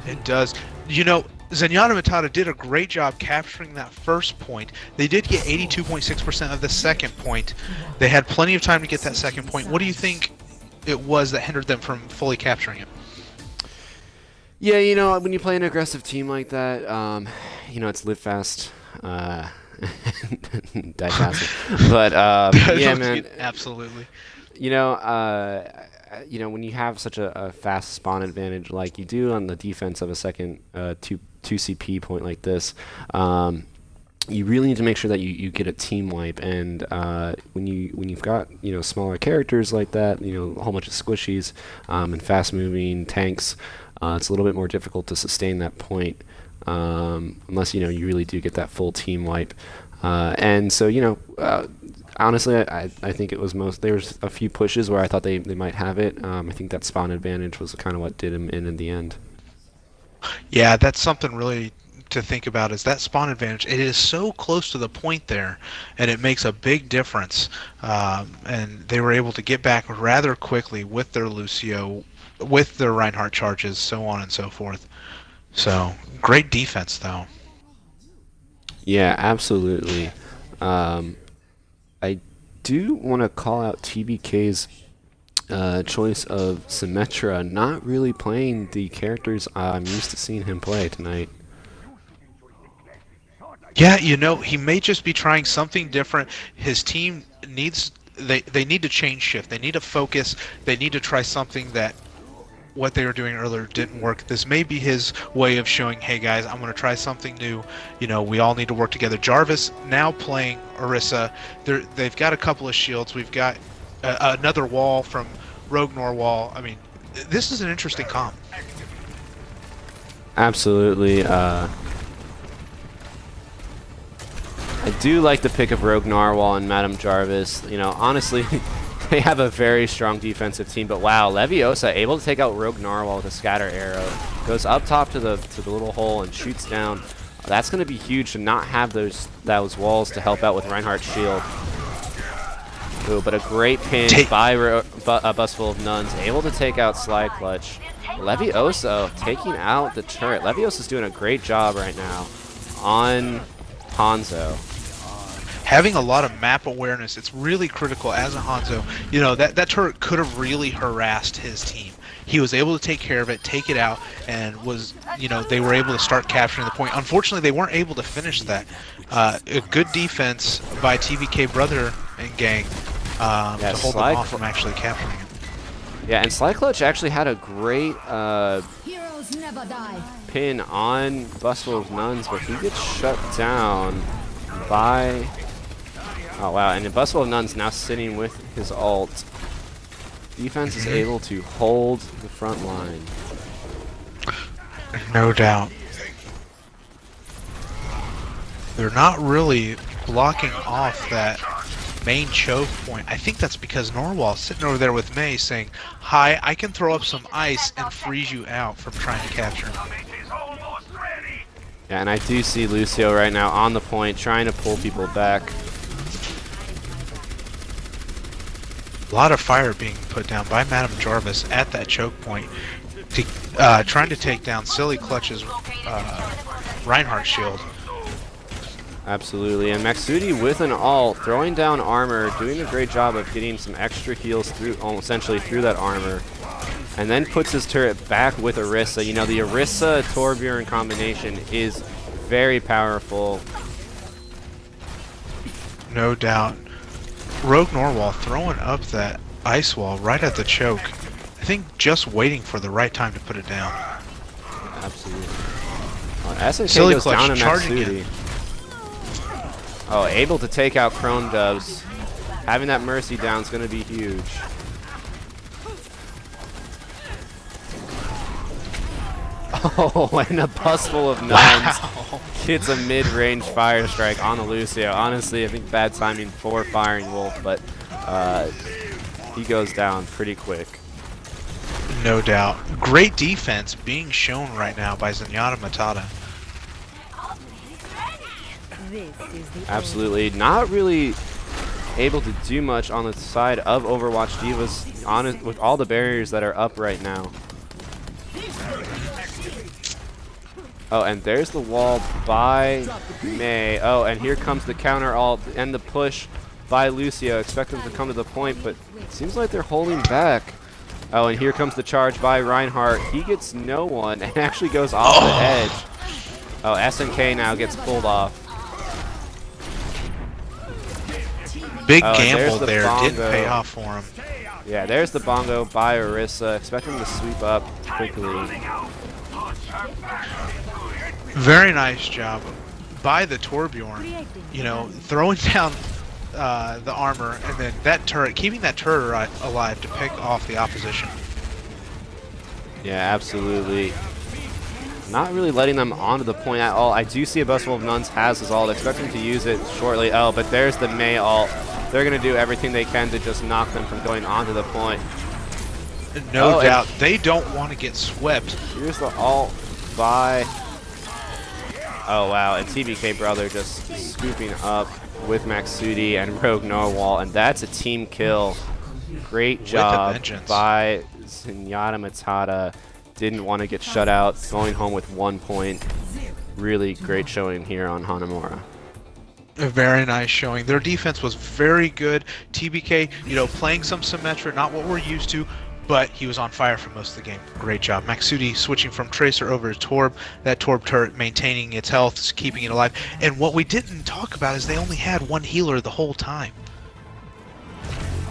It does. You know, Zenyatta Vs D did a great job capturing that first point. They did get 82.6% of the second point. They had plenty of time to get that second point. What do you think it was that hindered them from fully capturing it? Yeah, you know, when you play an aggressive team like that, you know, it's live fast, die fast. But yeah, man, Absolutely. you know, when you have such a fast spawn advantage like you do on the defense of a second 2 CP point like this, you really need to make sure that you get a team wipe. And when you've got, you know, smaller characters like that, you know, a whole bunch of squishies and fast moving tanks, it's a little bit more difficult to sustain that point unless, you know, you really do get that full team wipe. And so, you know, honestly, I think it was there's a few pushes where I thought they might have it. I think that spawn advantage was kind of what did him in the end. Yeah, that's something really to think about, is that spawn advantage. It is so close to the point there, and it makes a big difference. And they were able to get back rather quickly with their Lucio, with their Reinhardt charges, so on and so forth. So, great defense, though. Yeah, absolutely. I do want to call out TBK's choice of Symmetra, not really playing the characters I'm used to seeing him play tonight. Yeah, you know, he may just be trying something different. His team needs, they need to change shift. They need to focus. They need to try something that what they were doing earlier didn't work. This may be his way of showing, hey guys, I'm going to try something new. You know, we all need to work together. Jarvis now playing Orisa. They've got a couple of shields. We've got another wall from Rogue Norwal. I mean, this is an interesting comp. Absolutely. I do like the pick of Rogue Narwhal and Madame Jarvis. You know, honestly, they have a very strong defensive team, but wow, Leviosa able to take out Rogue Narwhal with a scatter arrow. Goes up top to the little hole and shoots down. That's going to be huge to not have those walls to help out with Reinhardt's shield. Ooh, but a great pin by a bus full of nuns, able to take out Sly Clutch. Leviosa taking out the turret. Leviosa's doing a great job right now on Hanzo. Having a lot of map awareness, it's really critical as a Hanzo. You know, that turret could have really harassed his team. He was able to take care of it, take it out, and was, you know, they were able to start capturing the point. Unfortunately, they weren't able to finish that. A good defense by TVK brother and gang to hold them off from actually capturing it. Yeah, and Sly Clutch actually had a great Heroes never die. pin on Busful of Nuns, but he gets shut down by... Oh wow, and the Busful of Nuns now sitting with his ult. Defense is able to hold the front line. No doubt. They're not really blocking off that main choke point. I think that's because Norwal's sitting over there with Mei saying, hi, I can throw up some ice and freeze you out from trying to capture him. Yeah, and I do see Lucio right now on the point, trying to pull people back. A lot of fire being put down by Madame Jarvis at that choke point. trying to take down Silly Clutch's Reinhardt shield. Absolutely, and Maxudi with an ult, throwing down armor, doing a great job of getting some extra heals through, essentially through that armor, and then puts his turret back with Orisa. You know, the Orisa-Torbjorn combination is very powerful. No doubt. Rogue Norwal throwing up that ice wall right at the choke. I think just waiting for the right time to put it down. Absolutely. SNK Silly goes Clutch down to charging Maxudi. Oh, able to take out Chrome Doves. Having that Mercy down is going to be huge. Oh, and a bus full of nuns. Wow. Gets a mid-range fire strike on the Lucio. Honestly, I think bad timing for Firing Wolf, but he goes down pretty quick. No doubt. Great defense being shown right now by Zenyatta Matata. Absolutely. Not really able to do much on the side of Overwatch Divas with all the barriers that are up right now. Oh, and there's the wall by Mei. Oh, and here comes the counter ult and the push by Lucio. Expect them to come to the point, but it seems like they're holding back. Oh, and here comes the charge by Reinhardt. He gets no one and actually goes off the edge. Oh, SNK now gets pulled off. Big Oh, gamble the there, bongo. didn't pay off for him. Yeah, there's the bongo by Orisa. Expect him to sweep up quickly. Very nice job by the Torbjorn. You know, throwing down the armor and then that turret, keeping that turret alive to pick off the opposition. Yeah, absolutely. Not really letting them onto the point at all. I do see a Busful of Nuns has his ult. Expect him to use it shortly. Oh, but there's the Mei ult. They're going to do everything they can to just knock them from going onto the point. No doubt. They don't want to get swept. Here's the ult by... Oh, wow. And TBK Brother just scooping up with Maxudi and Rogue Norwal. And that's a team kill. Great job by Zenyatta Matata. Didn't want to get shut out. Going home with 1 point. Really great showing here on Hanamura. A very nice showing. Their defense was very good. TBK, you know, playing some Symmetra, not what we're used to, but he was on fire for most of the game. Great job. Maxudi switching from Tracer over to Torb. That Torb turret maintaining its health, keeping it alive. And what we didn't talk about is they only had one healer the whole time.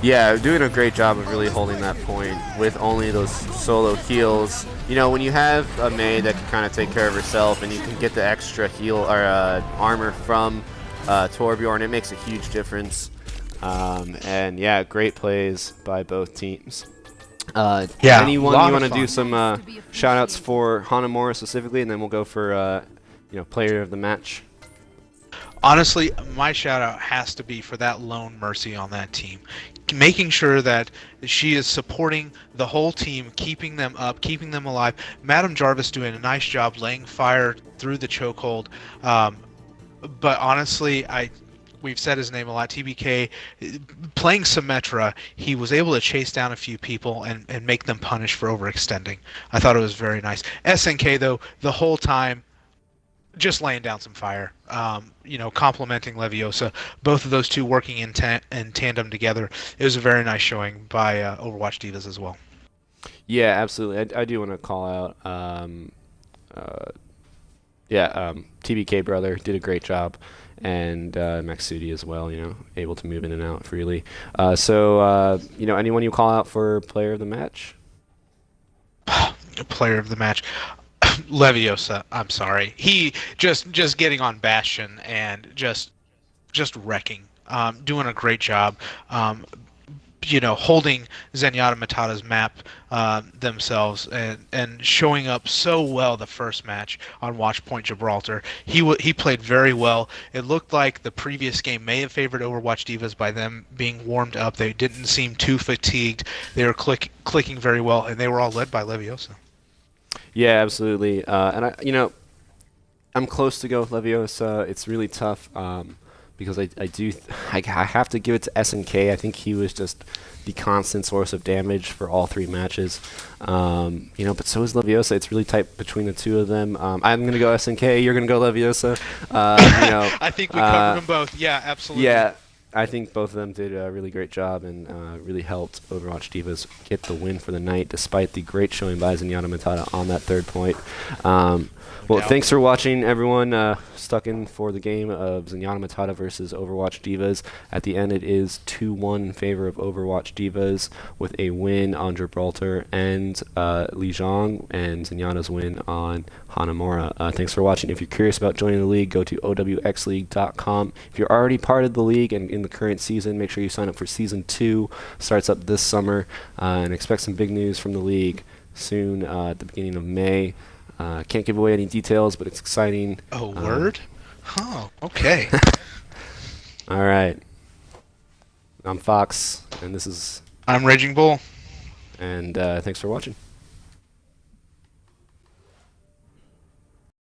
Yeah, doing a great job of really holding that point with only those solo heals. You know, when you have a Mei that can kind of take care of herself and you can get the extra heal or armor from Torbjorn, it makes a huge difference. And yeah, great plays by both teams. Yeah, anyone you want to do some shout outs for Hanamura specifically, and then we'll go for you know, player of the match. Honestly, my shout out has to be for that lone Mercy on that team. Making sure that she is supporting the whole team, keeping them up, keeping them alive. Madam Jarvis doing a nice job laying fire through the chokehold. But honestly, we've said his name a lot. TBK, playing Symmetra, he was able to chase down a few people and make them punish for overextending. I thought it was very nice. SNK, though, the whole time, just laying down some fire. You know, complimenting Leviosa. Both of those two working in tandem together. It was a very nice showing by Overwatch Divas as well. Yeah, absolutely. I do want to call out TBK Brother did a great job, and Maxudi as well, you know, able to move in and out freely. So, you know, anyone you call out for player of the match? Player of the match. Leviosa, I'm sorry. He just getting on Bastion and just wrecking. Doing a great job. You know, holding Zenyatta Matata's map themselves and showing up so well the first match on Watchpoint Gibraltar. He played very well. It looked like the previous game may have favored Overwatch Divas by them being warmed up. They didn't seem too fatigued. They were clicking very well, and they were all led by Leviosa. Yeah, absolutely. And you know, I'm close to go with Leviosa. It's really tough. because I have to give it to SNK. I think he was just the constant source of damage for all 3 matches. But so is Leviosa. It's really tight between the two of them. I'm gonna go SNK. You're gonna go Leviosa. I think we covered them both. Yeah, absolutely. Yeah, I think both of them did a really great job and really helped Overwatch Divas get the win for the night, despite the great showing by Zenyatta Matata on that 3rd point. Well, thanks for watching, everyone. Stuck in for the game of Zenyatta Matata versus Overwatch Divas. At the end, it is 2-1 in favor of Overwatch Divas, with a win on Gibraltar and Li Zhang, and Zenyatta's win on Hanamura. Thanks for watching. If you're curious about joining the league, go to OWxLeague.com. If you're already part of the league and in the current season, make sure you sign up for Season 2. Starts up this summer, and expect some big news from the league soon at the beginning of May. Can't give away any details, but it's exciting. Oh, word? Oh, okay. All right. I'm Fox, and this is... I'm Raging Bull. And thanks for watching.